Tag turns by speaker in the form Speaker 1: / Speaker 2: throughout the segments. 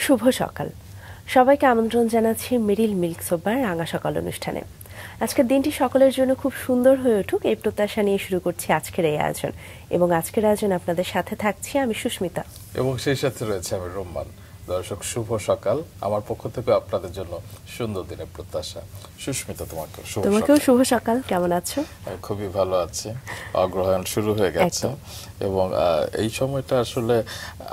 Speaker 1: শুভ সকাল। সবাইকে আমন্ত্রণ জানাচ্ছি মেরিল মিল্ক সোবার রাঙা সকাল অনুষ্ঠানে। আজকের দিনটি সকলের জন্য খুব সুন্দর হয়ে উঠুক এই প্রত্যাশা নিয়ে শুরু করছি আজকের এই আয়োজন। এবং আজকের আয়োজন আপনাদের সাথে থাকছি আমি সুস্মিতা
Speaker 2: এবং সেই সাথে রয়েছে আমি রোম্মান। দর্শক শুভ সকাল, আমার পক্ষ থেকে আপনাদের জন্য সুন্দর দিনের প্রত্যাশা। সুস্মিতা, তোমাকেও
Speaker 1: শুভ সকাল। কেমন আছো?
Speaker 2: আমি খুবই ভালো আছি। অগ্রহায়ণ শুরু হয়ে গেছে এবং এই সময়টা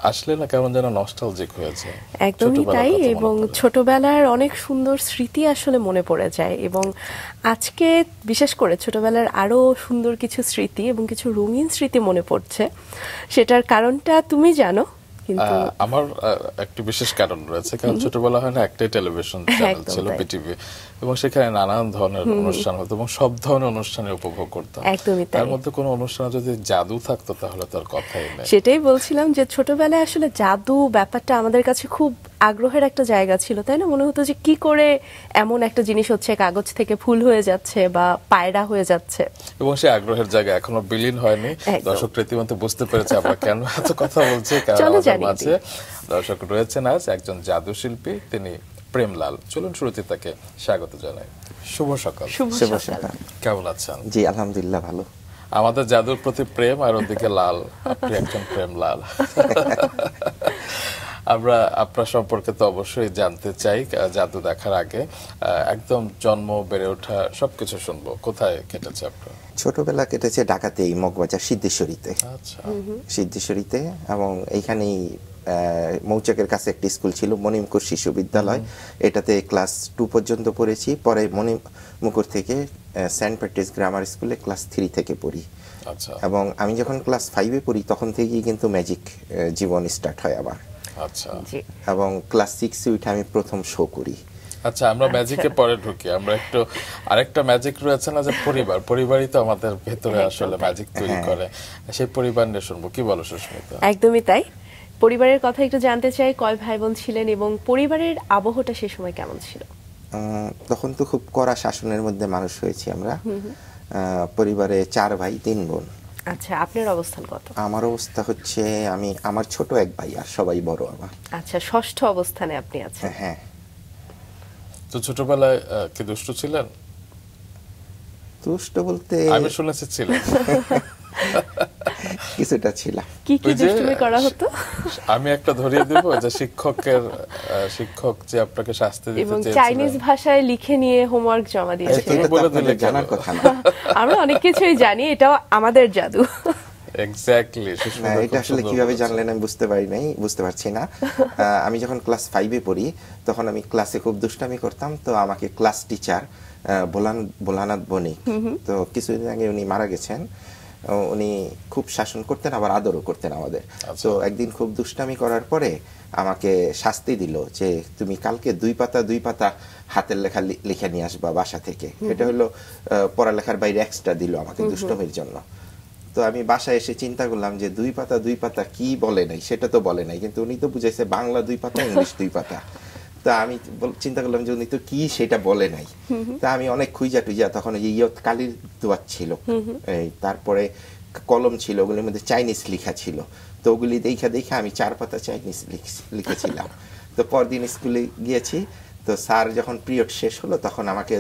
Speaker 2: আসলে না কেমন যেন নস্টালজিক হয়েছে।
Speaker 1: একদমই তাই, এবং ছোটবেলার অনেক সুন্দর স্মৃতি আসলে মনে পড়ে যায়। এবং আজকে বিশেষ করে ছোটবেলার আরো সুন্দর কিছু স্মৃতি এবং কিছু রঙিন স্মৃতি মনে পড়ছে। সেটার কারণটা তুমি জানো, কিন্তু
Speaker 2: আমার একটি বিশেষ কারণ রয়েছে। কারণ ছোটবেলা হয় না একটাই টেলিভিশন চ্যানেল ছিল, বিটিভি, এবং সেখানে নানান ধরনের অনুষ্ঠান হতো এবং সব ধরনের অনুষ্ঠানে উপভোগ করতাম। তার মধ্যে কোনো অনুষ্ঠানে যদি জাদু থাকতো তাহলে তার কথাই নেই।
Speaker 1: সেটাই বলছিলাম যে ছোটবেলায় আসলে জাদু ব্যাপারটা আমাদের কাছে খুব আগ্রহের একটা জায়গা ছিল, তাই না? মনে হতো যে কি করে এমন একটা জিনিস হচ্ছে, কাগজ থেকে ফুল হয়ে যাচ্ছে বা পায়রা হয়ে যাচ্ছে।
Speaker 2: এবং সেই আগ্রহের জায়গা এখনো বিলীন হয়নি। দর্শক রীতিমতো বুঝতে পেরেছে আমরা কেন এত কথা বলছি। কারণ আমাদের মাঝে দর্শক রয়েছেন আজ একজন জাদু শিল্পী, তিনি প্রেমলাল। চলুন শুরুতে তাকে স্বাগত জানাই। শুভ সকাল।
Speaker 1: শুভ সকাল।
Speaker 2: কেমন আছেন?
Speaker 3: জি আলহামদুলিল্লাহ ভালো।
Speaker 2: আমাদের জাদুর প্রতি প্রেম, আর ওদিকে লাল, আপনি একজন প্রেমলাল। আমরা আপনার সম্পর্কে তো অবশ্যই জানতে চাই। জাদু দেখার আগে একদম জন্ম, বেড়ে ওঠা সবকিছু শুনবো। কোথায় কেটেছে আপনার?
Speaker 3: ছোটবেলা কেটেছে ঢাকাতেই, মগবাজার সিদ্ধেশ্বরীতে।
Speaker 2: আচ্ছা,
Speaker 3: সিদ্ধেশ্বরীতে, এবং এইখানেই মৌচাকের কাছে একটি স্কুল ছিল, মণিমুকুর শিশু বিদ্যালয়। এটাতে ক্লাস 2 পর্যন্ত পড়েছি। পরে মণিমুকুর থেকে সেন্ট প্যাট্রিস গ্রামার স্কুলে ক্লাস 3 থেকে পড়ি।
Speaker 2: আচ্ছা।
Speaker 3: এবং আমি যখন ক্লাস 5-এ পড়ি তখন থেকেই কিন্তু ম্যাজিক জীবন স্টার্ট হয় আবার।
Speaker 2: আচ্ছা।
Speaker 3: এবং ক্লাস 6-এ উঠে আমি প্রথম শো করি।
Speaker 2: আচ্ছা, আমরা ম্যাজিকে পরে ঢুকি। আমরা একটু আরেকটা ম্যাজিক রয়েছে না, যে পরিবারই তো আমাদের ভেতরে আসলে ম্যাজিক তৈরি করে। সেই পরিবার নিয়ে শুনবো, কি বলো সুস্মিতা?
Speaker 1: একদমই তাই। পরিবারের কথা একটু জানতে চাই। কয় ভাই বোন ছিলেন এবং পরিবারের আবহটা সে সময় কেমন ছিল?
Speaker 3: তখন তো খুব কড়া শাসনের মধ্যে মানুষ হয়েছি আমরা। পরিবারে 4 ভাই 3 বোন।
Speaker 1: আচ্ছা, আপনার অবস্থান কত?
Speaker 3: আমার অবস্থা হচ্ছে আমার ছোট এক ভাই, আর সবাই বড় আমার।
Speaker 1: আচ্ছা, ষষ্ঠ অবস্থানে আপনি আছেন।
Speaker 3: হ্যাঁ।
Speaker 2: তো ছোটবেলায় কি দুষ্টু ছিলেন?
Speaker 3: দুষ্ট বলতে
Speaker 2: আমি শুনেছি ছিলেন।
Speaker 3: কিছুটা ছিলাম।
Speaker 1: কি কি দুষ্টুমি করা হতো?
Speaker 2: আমি একটা ধরিয়ে দেব, যে শিক্ষক যে আপনাকে শাস্তি দিতে
Speaker 1: এবং
Speaker 2: চেয়েছিলেন,
Speaker 1: চাইনিজ ভাষায় লিখে নিয়ে হোমওয়ার্ক জমা দিয়েছিলেন।
Speaker 3: এটা তো আপনাদের জানার কথা না।
Speaker 1: আমরা অনেক কিছুই জানি, এটাও আমাদের জাদু।
Speaker 2: এক্স্যাক্টলি।
Speaker 3: এটা আসলে কিভাবে জানলেন আমি বুঝতে পারছি না। আমি যখন ক্লাস 5-এ পড়ি তখন আমি ক্লাসে খুব দুষ্টামি করতাম। তো আমাকে ক্লাস টিচার ভোলানাথ বণিক, তো কিছুদিন আগে উনি মারা গেছেন, উনি খুব শাসন করতেন, আবার আদরও করতেন আমাদের। তো একদিন খুব দুষ্টামি করার পরে আমাকে শাস্তি দিল যে তুমি কালকে 2 পাতা হাতের লেখা লিখে নিয়ে আসবা বাসা থেকে। এটা হলো পড়ালেখার বাইরে এক্সট্রা দিল আমাকে দুষ্টমির জন্য। তো আমি বাসায় এসে চিন্তা করলাম যে 2 পাতা কি বলে নাই, সেটা তো বলে নাই, কিন্তু উনি তো বুঝাইছে বাংলা 2 পাতা, ইংলিশ 2 পাতা। তা আমি চিন্তা করলাম যে উনি তো কি সেটা বলে নাই। তা আমি অনেক খুঁজা তখন কালির দোয়াত ছিল, তারপরে কলম ছিল, ওগুলির মধ্যে চাইনিজ লেখা ছিল। তো ওগুলি দেখে আমি 4 পাতা চাইনিজ লিখেছিলাম। তো পরদিন স্কুলে গিয়েছি, তো স্যার যখন পিরিয়ড শেষ হলো তখন আমাকে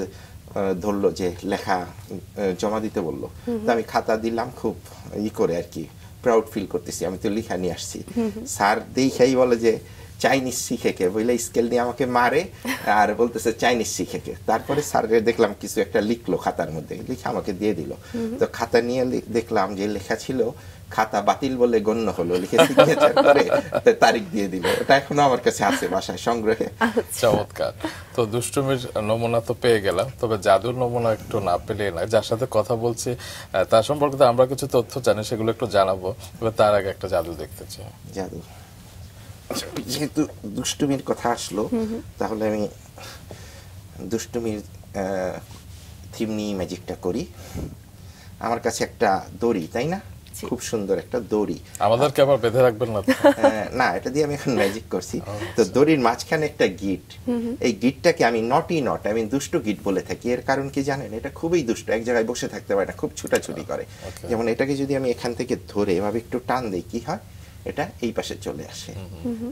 Speaker 3: ধরলো যে লেখা জমা দিতে বললো। তো আমি খাতা দিলাম, খুব করে আর কি প্রাউড ফিল করতেছি, আমি তো লেখা নিয়ে আসছি। স্যার দেখেই বলে যে চাইনিজ শিখেকে, বলে স্কেল নিয়ে আমাকে মারে আর বলতেছে চাইনিজ শিখেকে। তারপরে স্যারের দেখলাম কিছু একটা লিখলো খাতার মধ্যে, লিখে আমাকে দিয়ে দিল। তো খাতা নিয়ে দেখলাম যে লেখা ছিল খাতা বাতিল বলে গণ্য হলো, লিখে সিগনেচার করে তারিখ দিয়ে দিল। ওটা এখনো আমার কাছে আছে বাসায় সংগ্রহে।
Speaker 2: চমৎকার। তো দুষ্টুমির নমুনা তো পেয়ে গেলাম, তবে জাদুর নমুনা একটু না পেলে না। যার সাথে কথা বলছি তার সম্পর্কে তো আমরা কিছু তথ্য জানি, সেগুলো একটু জানাবো। তবে তার আগে একটা জাদু দেখতে চাই।
Speaker 3: জাদু, যেহেতু দুষ্টুমির কথা আসলো, তাহলে আমি দুষ্টুমির থিম নিয়ে ম্যাজিকটা করি। আমার কাছে একটা দড়ি, তাই না? খুব সুন্দর একটা দড়ি।
Speaker 2: আমাদেরকে আবার বেঁধে রাখবেন না?
Speaker 3: না, এটা দিয়ে আমি এখন ম্যাজিক করছি। তো দড়ির মাঝখানে একটা গিট, এই গিটটাকে আমি আমি দুষ্টু গিট বলে থাকি। এর কারণ কি জানেন? এটা খুবই দুষ্ট, এক জায়গায় বসে থাকতে পারে না, খুব ছুটাছুটি করে। যেমন এটাকে যদি আমি এখান থেকে ধরে এভাবে একটু টান দিই, কি হয়? এটা এই পাশে চলে আসে,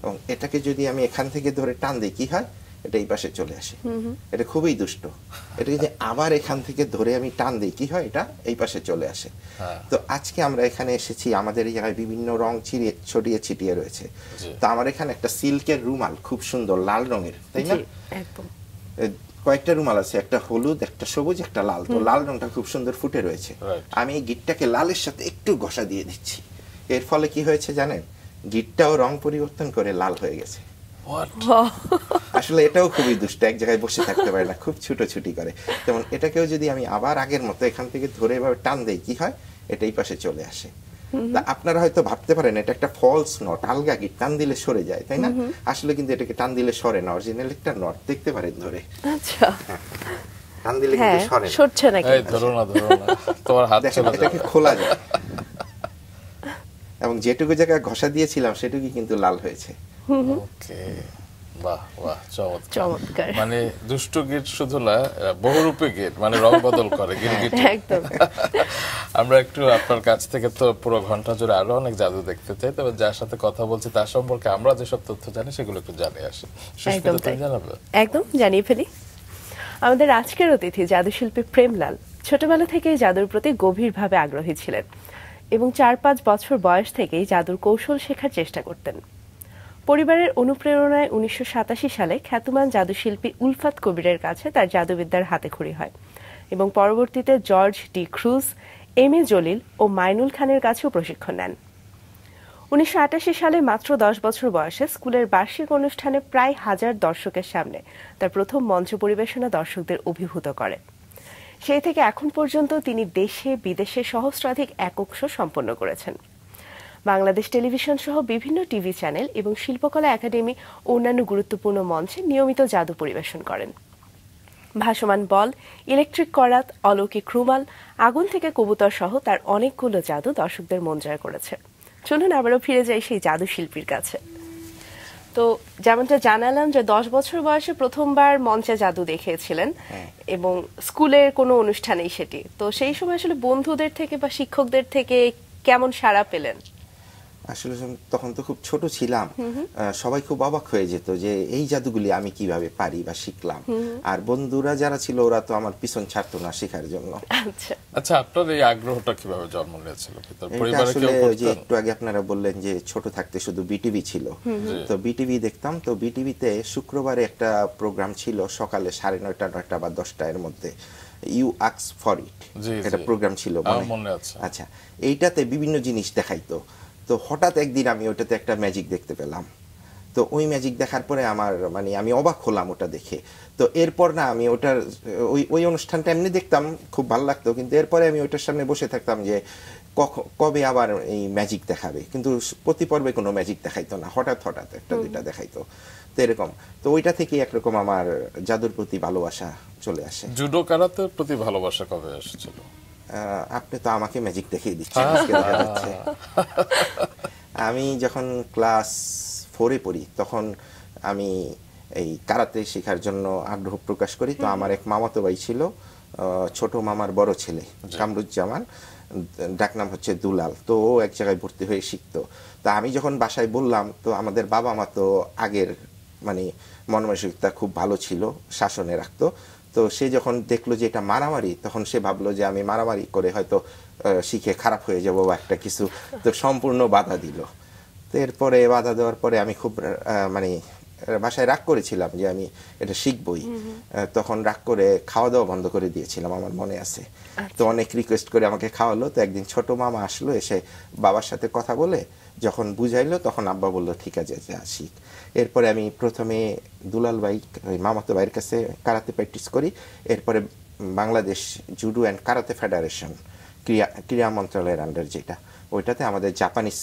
Speaker 3: এবং এটাকে যদি আমি এখান থেকে ধরে টান দিই কি হয়, এটা এই পাশে চলে আসে। এটা খুবই দুষ্ট। এটা যদি আবার এখান থেকে ধরে আমি টান দিই কি হয়, এটা এই পাশে চলে আসে। তো আজকে আমরা এখানে এসেছি, আমাদের এই জায়গায় বিভিন্ন রং ছড়িয়ে ছিটিয়ে রয়েছে। তো আমার এখানে একটা সিল্কের রুমাল খুব সুন্দর লাল রঙের, তাই না? কয়েকটা রুমাল আছে, একটা হলুদ, একটা সবুজ, একটা লাল। তো লাল রংটা খুব সুন্দর ফুটে রয়েছে। আমি এই গিটটাকে লালের সাথে একটু ঘষা দিয়ে দিচ্ছি। এর ফলে কি হয়েছে জানেন, গিটটাও রং পরিবর্তন করে লাল হয়ে গেছে। আসলে এটাও খুবই দুষ্ট, এক জায়গায় বসে থাকতে পারে না, খুব ছুটোছুটি করে। যেমন এটাকেও যদি আমি আবার আগের মতো এখান থেকে ধরে এভাবে টান দেই কি হয়, এটা এই পাশে চলে আসে। আপনারা হয়তো ভাবতে পারেন এটা একটা ফলস নট, আলগা গিট, টান দিলে সরে যায়, তাই না? আসলে কিন্তু এটাকে টান দিলে সরে না, অরিজিনাল একটা নট, দেখতে পারেন ধরে।
Speaker 1: আচ্ছা,
Speaker 3: টান দিলে কিন্তু সরে না।
Speaker 1: সরছে না,
Speaker 2: এই ধরো না তোমার হাত চলে যাবে।
Speaker 3: এটাকে খোলা যায়, এবং যেটুকু জায়গায় ঘষা দিয়েছিলাম সেটুকু কিন্তু লাল হয়েছে।
Speaker 2: ওকে, বাহ বাহ, চমৎকার। মানে দুষ্ট গিট শুধু না, বহুরূপী গিট, মানে রং বদল করে গিরগিট।
Speaker 1: একদম।
Speaker 2: আমরা একটু আপনার কাছ থেকে তো পুরো ঘন্টা জুড়ে আরো অনেক জাদু দেখতে চাই, তবে যার সাথে কথা বলছি তার সম্পর্কে আমরা যেসব তথ্য জানি সেগুলো একটু জানিয়ে আসি। সুস্মিতা, তুমি জানাবে?
Speaker 1: একদম, জানিয়ে ফেলি। আমাদের আজকের অতিথি জাদুশিল্পী প্রেমলাল ছোটবেলা থেকেই জাদুর প্রতি গভীরভাবে আগ্রহী ছিলেন এবং 4-5 বছর বয়স থেকেই জাদুর কৌশল শেখার চেষ্টা করতেন। পরিবারের অনুপ্রেরণায় 1987 সালে খ্যাতমান জাদুশিল্পী উলফাত কবিরের কাছে তার জাদুবিদ্যার হাতেখড়ি হয় এবং পরবর্তীতে George D cruise, M A Jalil ও মাইনুল খানের কাছেও প্রশিক্ষণ নেন। 1988 সালে মাত্র 10 বছর বয়সে স্কুলের বার্ষিক অনুষ্ঠানে প্রায় 1000 দর্শকের সামনে তার প্রথম মঞ্চ পরিবেশনা দর্শকদের অভিভূত করে। সেই থেকে এখন পর্যন্ত তিনি দেশে বিদেশে সহস্রাধিক একক শো সম্পন্ন করেছেন। বাংলাদেশ টেলিভিশন সহ বিভিন্ন টিভি চ্যানেল এবং শিল্পকলা একাডেমি ও অন্যান্য গুরুত্বপূর্ণ মঞ্চে নিয়মিত জাদু পরিবেশন করেন। ভাসমান বল, ইলেকট্রিক করাত, অলৌকিক রুমাল, আগুন থেকে কবুতর সহ তার অনেকগুলো জাদু দর্শকদের মন জয় করেছে। চলুন আবারও ফিরে যাই সেই জাদু শিল্পীর কাছে। তো যেমনটা জানালাম যে 10 বছর বয়সে প্রথমবার মঞ্চে জাদু দেখিয়েছিলেন এবং স্কুলের কোনো অনুষ্ঠানেই সেটি। তো সেই সময় আসলে বন্ধুদের থেকে বা শিক্ষকদের থেকে কেমন সাড়া পেলেন?
Speaker 3: আসলে তখন তো খুব ছোট ছিলাম, সবাই খুব অবাক হয়ে যেত যে এই জাদুগুলি আমি কিভাবে পারি বা শিখলাম। আর বন্ধুরা যারা ছিল ওরা তো আমার পিছন ছাড়তো না শেখার জন্য।
Speaker 2: আচ্ছা, আপনার এই আগ্রহটা কিভাবে জন্ম নিয়েছিল?
Speaker 3: যে একটু আগে আপনারা বললেন যে ছোট থাকতে শুধু বিটিভি ছিল, তো বিটিভি দেখতাম। তো বিটিভিতে শুক্রবারে একটা প্রোগ্রাম ছিল সকালে 9:30, 9টা বা 10টা এর মধ্যে, ইউ আস্ক ফর ইট, একটা প্রোগ্রাম ছিল মনে আছে। আচ্ছা, এইটাতে বিভিন্ন জিনিস দেখাইতো। তো হঠাৎ একদিন আমি ওটাতে একটা ম্যাজিক দেখতে পেলাম। তো ওই ম্যাজিক দেখার পরে আমার আমি অবাক হলাম ওটা দেখে। তো এরপর না আমি ওটার ওই অনুষ্ঠানটা এমনি দেখতাম, খুব ভালো লাগতো, কিন্তু এরপরে আমি ওটার সামনে বসে থাকতাম যে কবে আবার এই ম্যাজিক দেখাবে। কিন্তু প্রতি পর্বে কোনো ম্যাজিক দেখাইতো না, হঠাৎ হঠাৎ একটা দুইটা দেখাইতো। তো এরকম, তো ওইটা থেকে একরকম আমার জাদুর প্রতি ভালোবাসা চলে আসে।
Speaker 2: জুডো কারাতের প্রতি ভালোবাসা কবে এসেছিল?
Speaker 3: আপনি তো আমাকে ম্যাজিক দেখিয়ে দিচ্ছেন আজকে দেখা যাচ্ছে। আমি যখন ক্লাস 4-এ পড়ি তখন আমি এই কারাতে শেখার জন্য আগ্রহ প্রকাশ করি। তো আমার এক মামাতো ভাই ছিল, ছোট মামার বড় ছেলে, কামরুজ্জামান, ডাকনাম হচ্ছে দুলাল। তো ও এক জায়গায় ভর্তি হয়ে শিখতো। তো আমি যখন বাসায় বললাম, তো আমাদের বাবা মা তো আগের মন মানসিকতা খুব ভালো ছিল, শাসনে রাখতো। তো সে যখন দেখলো যে এটা মারামারি, তখন সে ভাবলো যে আমি মারামারি করে হয়তো শিখে খারাপ হয়ে যাবো বা একটা কিছু, তো সম্পূর্ণ বাধা দিল। তো এরপরে বাধা দেওয়ার পরে আমি খুব বাসায় রাগ করেছিলাম যে আমি এটা শিখবই। তখন রাগ করে খাওয়া দাওয়া বন্ধ করে দিয়েছিলাম, আমার মনে আছে। তো অনেক রিকোয়েস্ট করে আমাকে খাওয়ালো। তো একদিন ছোট মামা আসলো, এসে বাবার সাথে কথা বলে যখন বুঝাইলো তখন আব্বা বললো ঠিক আছে যা শিখ। এরপরে আমি প্রথমে দুলাল ভাই, মামাতো ভাইয়ের কাছে কারাতে প্র্যাকটিস করি। এরপরে Bangladesh judo and karate federation, ক্রীড়া মন্ত্রণালয়ের আন্ডার যেটা, ওইটাতে আমাদের জাপানিজ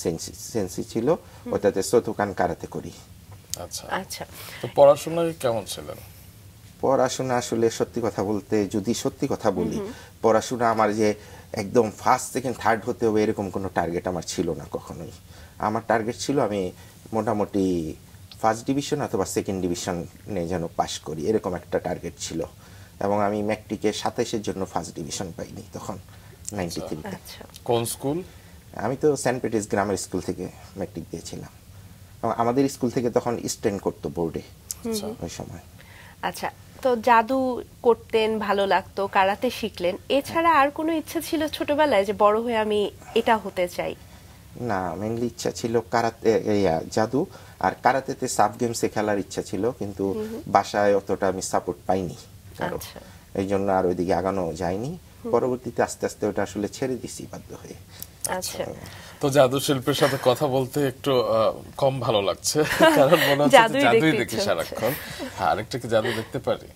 Speaker 3: সেন্সি ছিল, ওটাতে সোতোকান কারাতে করি।
Speaker 2: আচ্ছা, তো পড়াশোনায় কেমন ছিলেন?
Speaker 3: পড়াশোনা আসলে সত্যি কথা বলতে, যদি সত্যি কথা বলি, পড়াশোনা আমার যে একদম ফার্স্ট সেকেন্ড থার্ড হতে হবে এরকম কোনো টার্গেট আমার ছিল না কখনোই। আমার টার্গেট ছিল আমি মোটামুটি ফার্স্ট ডিভিশন অথবা সেকেন্ড ডিভিশনে যেন পাস করি, এরকম একটা টার্গেট ছিল। এবং আমি ম্যাট্রিকে 27-এর জন্য ফার্স্ট ডিভিশন পাইনি তখন, 93-তে।
Speaker 2: কোন স্কুল?
Speaker 3: আমি তো সেন্ট পিটার্স গ্রামার স্কুল থেকে ম্যাট্রিক দিয়েছিলাম। আমাদের স্কুল থেকে তখন স্ট্যান্ড করতো বোর্ডে ওই সময়।
Speaker 1: আচ্ছা, তো জাদু করতেন, ভালো লাগতো, কারাতে শিখলেন, এছাড়া আর কোনো ইচ্ছা ছিল ছোটবেলায় যে বড় হয়ে আমি এটা হতে চাই?
Speaker 3: না, মেইনলি ইচ্ছা ছিল কারাতে, জাদু আর কারাতেতে সাব গেমসে খেলার ইচ্ছা ছিল, কিন্তু বাসায় অতটা আমি সাপোর্ট পাইনি, এই জন্য আর ওইদিকে আগানো যায়নি। পরবর্তীতে আস্তে আস্তে ওটা আসলে ছেড়ে দিছি বাধ্য হয়ে।
Speaker 1: আচ্ছা,
Speaker 2: তো জাদু শিল্পের সাথে কথা বলতে একটু কম ভালো লাগছে, কারণ মনে হচ্ছে জাদুই দেখি সারাক্ষণ। আরেকটা কি জাদু দেখতে পারি?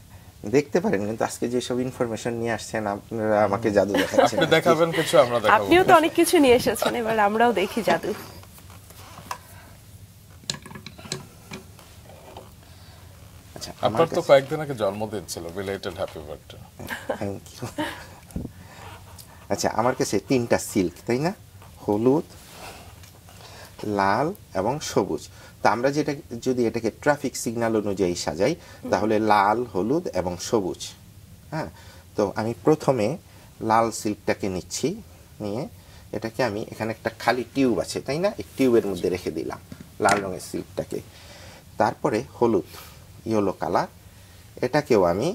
Speaker 3: দেখতে পারেন, কিন্তু আজকে যে সব ইনফরমেশন নিয়ে আসছেন আপনারা আমাকে জাদু দেখাচ্ছেন।
Speaker 2: আপনি দেখাবেন কিছু, আমরা দেখাবো।
Speaker 1: আপনিও তো অনেক কিছু নিয়ে এসেছেন, এবার আমরাও দেখি জাদু।
Speaker 3: আচ্ছা,
Speaker 2: আপনার তো কয়েকদিন আগে জন্মদিন ছিল, belated happy birthday.
Speaker 3: Thank you. আচ্ছা, আমার কাছে 3টা সিল্ক, তাই না? হলুদ, লাল এবং সবুজ। তো আমরা যেটা যদি এটাকে ট্রাফিক সিগন্যাল অনুযায়ী সাজাই, তাহলে লাল, হলুদ এবং সবুজ। হ্যাঁ, তো আমি প্রথমে লাল সিল্কটাকে নিচ্ছি, নিয়ে এটাকে আমি এখানে একটা খালি টিউব আছে, তাই না? এই টিউবের মধ্যে রেখে দিলাম লাল রঙের সিল্কটাকে। তারপরে হলুদ, ইয়েলো কালার, এটাকেও আমি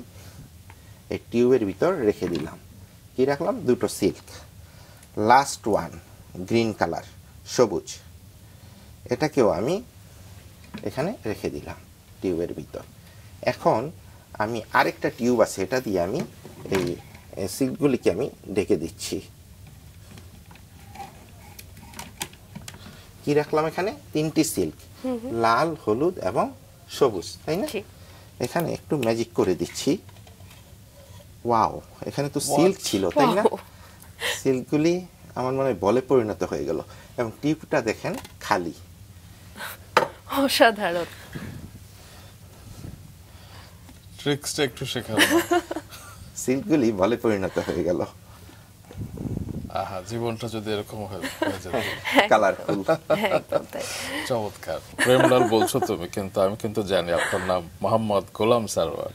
Speaker 3: এই টিউবের ভিতর রেখে দিলাম। কি রাখলাম? 2টো silk. Last one green colour, সবুজ, এটাকেও আমি এখানে রেখে দিলাম টিউবের ভিতর। এখন আমি আরেকটা টিউব আছে, এটা দিয়ে আমি এই সিল্কগুলিকে আমি ঢেকে দিচ্ছি। কি রাখলাম এখানে? 3টি সিল্ক, লাল, হলুদ এবং সবুজ, তাই না? এখানে একটু ম্যাজিক করে দিচ্ছি। ওয়াও, এখানে তো সিল্ক ছিল, তাই না? সিল্কগুলি আমার মনে হয় বলে পরিণত হয়ে গেল, এবং টিউবটা দেখেন খালি।
Speaker 1: অসাধারণ।
Speaker 2: ট্রিক্সটা একটু শেখাবেন?
Speaker 3: সিল্কগুলি বলে পরিণত হয়ে গেল।
Speaker 2: আহা, জীবনটা যদি এরকম হয়ে যেত,
Speaker 3: কালারফুল।
Speaker 2: চমৎকার। প্রেমলাল বলছো তুমি, কিন্তু আমি কিন্তু জানি আপনার নাম মোহাম্মদ গোলাম সারওয়ার।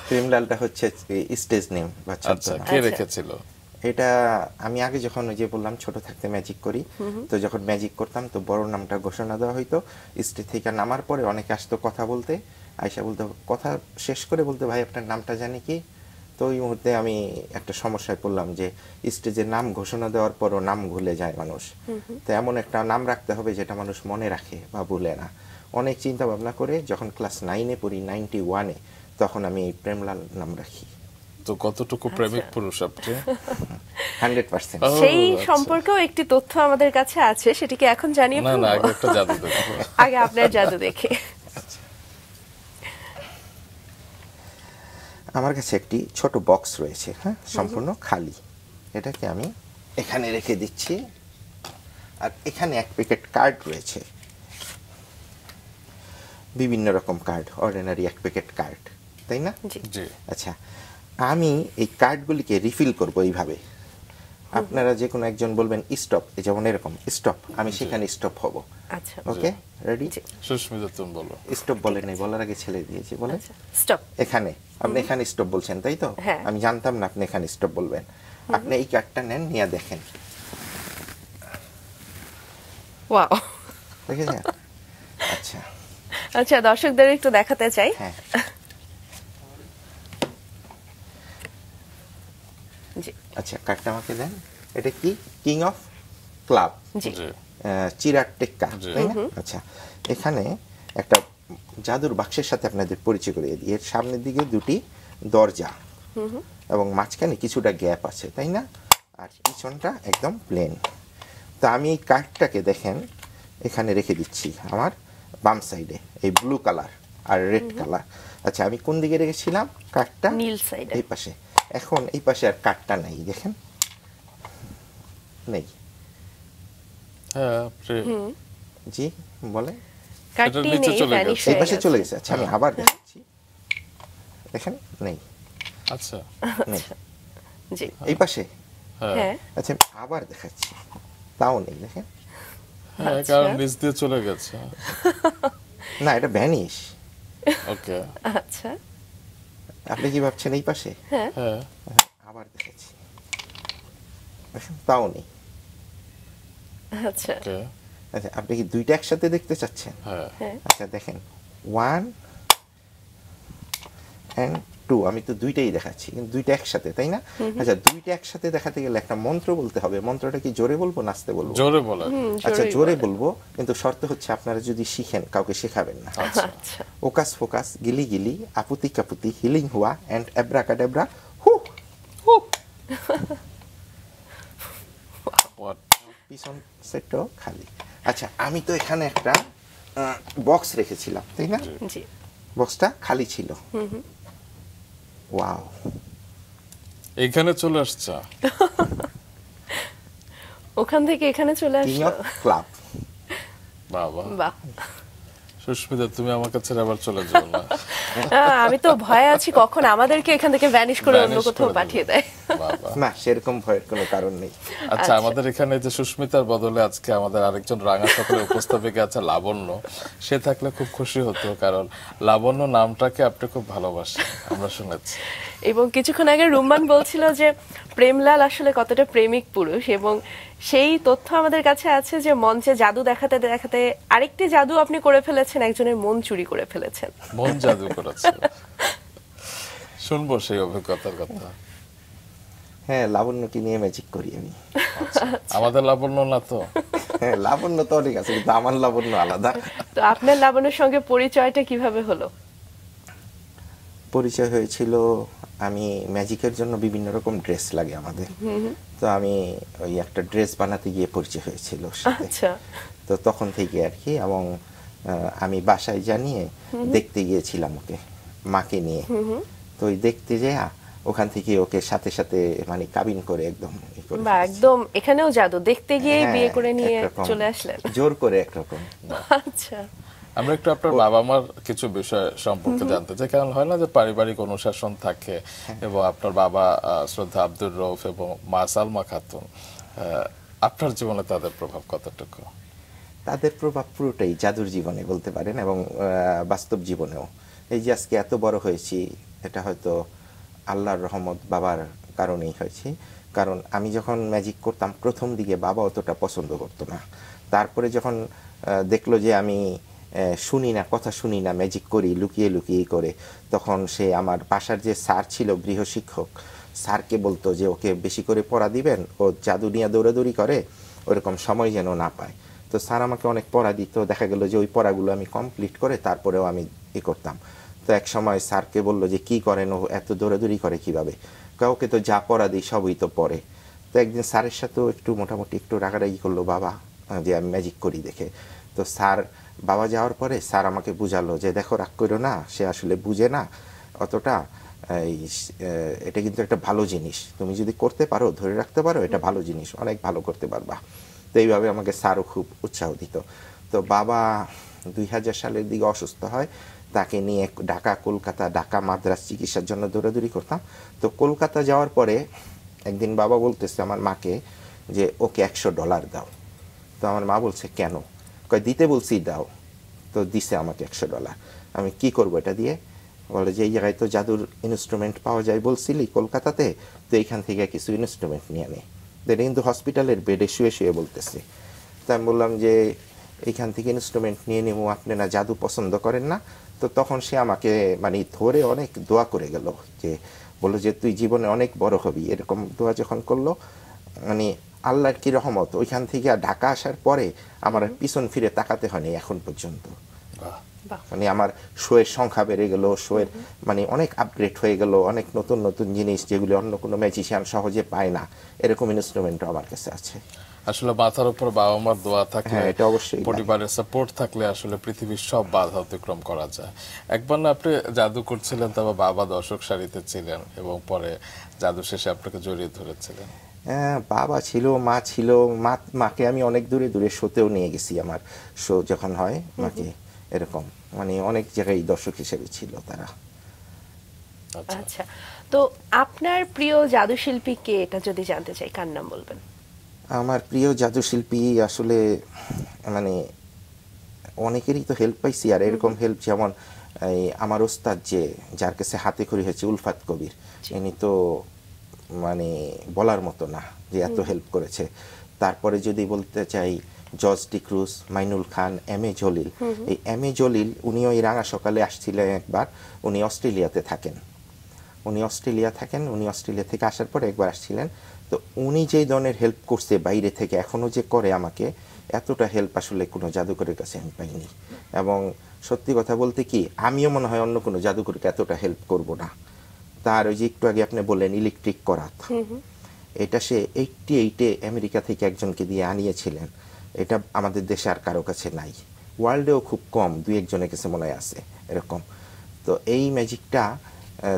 Speaker 3: প্রেমলালটা হচ্ছে স্টেজ নেম।
Speaker 2: আচ্ছা, কে রেখেছিল
Speaker 3: এটা? আমি আগে যখন ওই যে বললাম ছোট থাকতে ম্যাজিক করি, তো যখন ম্যাজিক করতাম তো বড় নামটা ঘোষণা দেওয়া হইতো। স্টেজ থেকে নামার পরে অনেকে আসতো কথা বলতে, আয়সা বলতো, কথা শেষ করে বলতে, ভাই আপনার নামটা জানি কি? তো ওই মুহূর্তে আমি একটা সমস্যায় পড়লাম যে স্টেজের নাম ঘোষণা দেওয়ার পরও নাম ভুলে যায় মানুষ। তো এমন একটা নাম রাখতে হবে যেটা মানুষ মনে রাখে বা ভুলে না। অনেক চিন্তা ভাবনা করে যখন ক্লাস 9-এ পড়ি, 91-এ, তখন আমি প্রেমলাল নাম রাখি।
Speaker 2: তো কতটুকু প্রেমিক পুরুষ আপনি?
Speaker 3: 100%।
Speaker 1: সেই সম্পর্কেও একটি তথ্য আমাদের কাছে আছে, সেটিকে এখন জানিয়ে
Speaker 2: না না, আগে একটা জাদু দেখো।
Speaker 1: আগে আপনার জাদু দেখে।
Speaker 3: আমার কাছে একটি ছোট বক্স রয়েছে, হ্যাঁ, সম্পূর্ণ খালি। এটাকে আমি এখানে রেখে দিচ্ছি, আর এখানে এক প্যাকেট কার্ড রয়েছে, বিভিন্ন রকম কার্ড, অর্ডিনারি এক প্যাকেট কার্ড, তাই না?
Speaker 2: জি।
Speaker 3: আচ্ছা, আমি এই কার্ডগুলিকে রিফিল করব এইভাবে। আপনারা যে কোনো একজন বলবেন স্টপ, যেমন এরকম স্টপ, আমি সেখানে স্টপ হব।
Speaker 1: আচ্ছা,
Speaker 3: ওকে, রেডি?
Speaker 2: সুস্মিতা তুমি বলো।
Speaker 3: স্টপ বলে নেই, বলার আগে ছেলে দিয়েছি, বলে
Speaker 1: স্টপ।
Speaker 3: এখানে আপনি এখানে স্টপ বলছেন, তাই তো? আমি জানতাম না আপনি এখানে স্টপ বলবেন। আপনি এই কার্ডটা নেন, নিয়ে দেখেন।
Speaker 1: ওয়াও,
Speaker 3: দেখেছেন? আচ্ছা
Speaker 1: আচ্ছা, দর্শকদের একটু দেখাতে চাই।
Speaker 3: হ্যাঁ,
Speaker 1: জি।
Speaker 3: আচ্ছা, কার্ডটা আমাকে দেন। এটা কি? কিং অফ ক্লাব,
Speaker 1: জি।
Speaker 3: চিরাট টেক্কা, তাই না? আচ্ছা, এখানে একটা জাদুর বাক্সের সাথে আপনাদের পরিচয় করিয়ে দিই। এর সামনের দিকে 2টি দরজা এবং মাঝখানে কিছুটা গ্যাপ আছে, তাই না? আর পিছনটা একদম প্লেন। তা আমি এই কার্ডটাকে দেখেন এখানে রেখে দিচ্ছি আমার বাম সাইডে, এই ব্লু কালার আর রেড কালার। আচ্ছা, আমি কোন দিকে রেখেছিলাম কার্ডটা?
Speaker 1: নীল সাইডে,
Speaker 3: এই পাশে। এখন এই পাশে আর কার্ডটা নেই, দেখেন, নেই।
Speaker 2: হ্যাঁ,
Speaker 3: জি বলে,
Speaker 1: কার্ডটি নেই, ভ্যানিশ
Speaker 3: এই
Speaker 1: হয়ে
Speaker 3: পাশে
Speaker 1: গেছে।
Speaker 3: চলে গেছে। আচ্ছা, আমি আবার দেখাচ্ছি, দেখেন, নেই।
Speaker 2: আচ্ছা,
Speaker 3: নেই।
Speaker 1: জি,
Speaker 3: এই পাশে।
Speaker 1: হ্যাঁ,
Speaker 3: আচ্ছা, আমি আবার দেখাচ্ছি, তাও নেই, দেখেন।
Speaker 2: হ্যাঁ, কারণ নিচ দিয়ে চলে গেছে।
Speaker 3: না, এটা ভ্যানিশ।
Speaker 2: ওকে,
Speaker 1: আচ্ছা,
Speaker 3: আপনি কি ভাবছেন এই পাশে?
Speaker 1: হ্যাঁ,
Speaker 2: হ্যাঁ,
Speaker 3: আবার দেখাচ্ছি, তাও নেই।
Speaker 1: আচ্ছা
Speaker 3: আচ্ছা, আপনি কি দুইটা একসাথে দেখতে চাচ্ছেন? আচ্ছা দেখেন, 1 and 2, আমি তো দুইটাই দেখাচ্ছি, কিন্তু দুইটা একসাথে, তাই না? আচ্ছা, দুইটা একসাথে দেখাতে গেলে একটা মন্ত্র বলতে হবে। মন্ত্রটা কি জোরে বলবো, নাচতে বলবো?
Speaker 2: জোরে বলেন।
Speaker 3: আচ্ছা, জোরে বলবো, কিন্তু শর্ত হচ্ছে আপনারা যদি শিখেন, কাউকে শেখাবেন না। ওকাস ফোকাস গিলি গিলি আপুতি কাপুতি হিলিং হুয়া এন্ড অ্যাব্রাকাডাব্রা হু হু। পিছন সেটও খালি। আচ্ছা, আমি তো এখানে একটা বক্স রেখেছিলাম, তাই না? বক্সটা খালি ছিল। ওয়াও,
Speaker 2: এখানে চলে আসছে,
Speaker 1: ওখান থেকে এখানে চলে আসলো।
Speaker 3: ক্লাব।
Speaker 2: বাবা,
Speaker 1: বাহ।
Speaker 2: সুস্মিতা, তুমি আমার কাছে আবার চলে যাও না।
Speaker 1: আমি তো ভয়ে আছি কখন আমাদেরকে এখান থেকে ভ্যানিশ করে অন্য কোথাও পাঠিয়ে দেয়।
Speaker 3: না, সেরকম ভয়ের কোনো কারণ নেই।
Speaker 2: আচ্ছা, আমাদের এখানে যে সুস্মিতার বদলে আজকে আমাদের আরেকজন রাঙা সকলে উপস্থাপিকা আছে লাবণ্য, সে থাকলে খুব খুশি হতো, কারণ লাবণ্য নামটাকে আপনি খুব ভালোবাসেন, আমরা শুনেছি।
Speaker 1: এবং কিছুক্ষণ আগে রুম্মান বলছিল যে প্রেমলাল আসলে কতটা প্রেমিক পুরুষ, এবং সেই তথ্য আমাদের কাছে আছে যে মঞ্চে জাদু দেখাতে দেখাতে আরেকটি জাদু আপনি করে ফেলেছেন, একজনের মন চুরি করে ফেলেছেন।
Speaker 2: মন জাদু করেছেন, শুনবো সেই অভিজ্ঞতার কথা।
Speaker 3: হ্যাঁ, লাবণ্যকে নিয়ে ম্যাজিক করি আমি।
Speaker 2: আমাদের লাবণ্য না তো?
Speaker 3: হ্যাঁ, লাবণ্য তো অনেক আছে, কিন্তু আমার লাবণ্য আলাদা।
Speaker 1: তো আপনার লাবণ্যের সঙ্গে পরিচয়টা কিভাবে হলো?
Speaker 3: পরিচয় হয়েছিল, আমি ম্যাজিকের জন্য বিভিন্ন রকম ড্রেস লাগে আমাদের, তো আমি ওই একটা ড্রেস বানাতে গিয়ে পরিচয় হয়েছিল সাথে। তো তখন থেকে আর কি, এবং আমি বাসায় জানিয়ে দেখতে গিয়েছিলাম ওকে, মাকে নিয়ে। তো ওই দেখতে যায়, ওখান থেকে ওকে সাথে সাথে মানে কাবিন করে একদম।
Speaker 1: একদম এখানেও জাদু দেখতে গিয়ে বিয়ে করে নিয়ে চলে আসলেন,
Speaker 3: জোর করে একরকম।
Speaker 1: আচ্ছা,
Speaker 2: আমরা একটু আপনার বাবা মার কিছু বিষয় সম্পর্কে জানতে চাই, কারণ হয় না যে পারিবারিক অনুশাসন থাকে, এবং আপনার বাবা শ্রদ্ধা আব্দুর রউফ এবং মা সালমা খাতুন, আপনার জীবনে তাদের প্রভাব কতটুকু?
Speaker 3: তাদের প্রভাব পুরোটাই জাদুর জীবনে বলতে পারেন, এবং বাস্তব জীবনেও। এই যে আজকে এত বড় হয়েছি, এটা হয়তো আল্লাহর রহমত, বাবার কারণেই হয়েছে। কারণ আমি যখন ম্যাজিক করতাম প্রথম দিকে বাবা অতটা পছন্দ করতো না। তারপরে যখন দেখলো যে আমি শুনি না, কথা শুনি না, ম্যাজিক করি লুকিয়ে লুকিয়ে করে, তখন সে আমার বাসার যে স্যার ছিল, গৃহশিক্ষক, স্যারকে বলতো যে ওকে বেশি করে পড়া দিবেন, ও জাদু নিয়ে দৌড়াদৌড়ি করে, ওরকম সময় যেন না পায়। তো স্যার আমাকে অনেক পড়া দিত, দেখা গেল যে ওই পড়াগুলো আমি কমপ্লিট করে তারপরেও আমি করতাম। তো এক সময় স্যারকে বললো যে কি করেন, ও এত দৌড়াদৌড়ি করে কিভাবে? কাউকে তো যা পড়া দিই সবই তো পড়ে। তো একদিন স্যারের সাথেও একটু মোটামুটি একটু রাগারাগি করলো বাবা, যে আমি ম্যাজিক করি দেখে। তো স্যার, বাবা যাওয়ার পরে স্যার আমাকে বুঝালো যে দেখো, রাগ করো না, সে আসলে বুঝে না অতটা, এটা কিন্তু একটা ভালো জিনিস, তুমি যদি করতে পারো, ধরে রাখতে পারো, এটা ভালো জিনিস, অনেক ভালো করতে পারবা। তো এইভাবে আমাকে স্যারও খুব উৎসাহ দিত। তো বাবা 2000 সালের দিকে অসুস্থ হয়, তাকে নিয়ে ঢাকা, কলকাতা, ঢাকা মাদ্রাজ চিকিৎসার জন্য দৌড়াদৌড়ি করতাম। তো কলকাতা যাওয়ার পরে একদিন বাবা বলতেছে আমার মাকে যে ওকে $100 দাও। তো আমার মা বলছে কেন? কয় দিতে বলছি দাও। তো দিছে আমাকে $100। আমি কি করব এটা দিয়ে? বলে যে এই জায়গায় তো জাদুর ইনস্ট্রুমেন্ট পাওয়া যায় বলছিলি কলকাতাতে, তো এইখান থেকে কিছু ইনস্ট্রুমেন্ট নিয়ে নে। এটা কিন্তু হসপিটালের বেডে শুয়ে শুয়ে বলতেছে। তো আমি বললাম যে এইখান থেকে ইনস্ট্রুমেন্ট নিয়ে নেবো, আপনি না জাদু পছন্দ করেন না? তো তখন সে আমাকে মানে ধরে অনেক দোয়া করে গেল, যে বললো যে তুই জীবনে অনেক বড় হবি। এরকম দোয়া যখন করলো, মানে আল্লাহর কি রহমত, ওইখান থেকে ঢাকা আসার পরে আমার পিছন ফিরে তাকাতে হয়নি এখন পর্যন্ত। মানে আমার শোয়ের সংখ্যা বেড়ে গেল, শোয়ের মানে অনেক আপগ্রেড হয়ে গেল, অনেক নতুন নতুন জিনিস যেগুলি অন্য কোনো ম্যাজিশিয়ান সহজে পায় না, এরকম ইনস্ট্রুমেন্টও আমার কাছে আছে।
Speaker 2: আসলে মাথার উপর বাবা মার দোয়া থাকলে,
Speaker 3: এটা অবশ্যই,
Speaker 2: পরিবারের সাপোর্ট থাকলে আসলে পৃথিবীর সব বাধা অতিক্রম করা যায়। একবার না আপনি জাদু করছিলেন, তবে বাবা দর্শক সারিতে ছিলেন, এবং পরে জাদু শেষে আপনাকে জড়িয়ে ধরেছিলেন।
Speaker 3: হ্যাঁ, বাবা ছিল, মা ছিল। মাকে আমি অনেক দূরে দূরে শোতেও নিয়ে গেছি, আমার শো যখন হয় মাকে এরকম, মানে অনেক জায়গায় দর্শক হিসেবে ছিল তারা।
Speaker 1: আচ্ছা, তো আপনার প্রিয় জাদু শিল্পী কে, এটা যদি জানতে চাই, কার নাম বলবেন?
Speaker 3: আমার প্রিয় জাদু শিল্পী আসলে মানে অনেকেরই তো হেল্প পাইছি, আর এরকম হেল্প যেমন আমার ওস্তাদ, যে যার কাছে হাতে খড়ি হয়েছে, উলফাত কবির, ইনি তো মানে বলার মতো না যে এত হেল্প করেছে। তারপরে যদি বলতে চাই George D cruise, Mainul Khan, M A Jalil. এই এম এ জলিল উনিও এই রাঙা সকালে আসছিলেন একবার, উনি অস্ট্রেলিয়াতে থাকেন। উনি অস্ট্রেলিয়া থেকে আসার পরে একবার আসছিলেন। তো উনি যেই ধরনের হেল্প করছে বাইরে থেকে, এখনো যে করে আমাকে, এতটা হেল্প আসলে কোনো জাদুকরের কাছে আমি পাইনি। এবং সত্যি কথা বলতে কি, আমিও মনে হয় অন্য কোনো জাদুকরকে এতটা হেল্প করব না। তার ওই যে একটু আগে আপনি বললেন ইলেকট্রিক করাত, এটা সে 88-এ আমেরিকা থেকে একজনকে দিয়ে আনিয়েছিলেন। এটা আমাদের দেশে আর কারো কাছে নাই, ওয়ার্ল্ডেও খুব কম, 2-1 জনের কাছে মনে হয় আছে এরকম। তো এই ম্যাজিকটা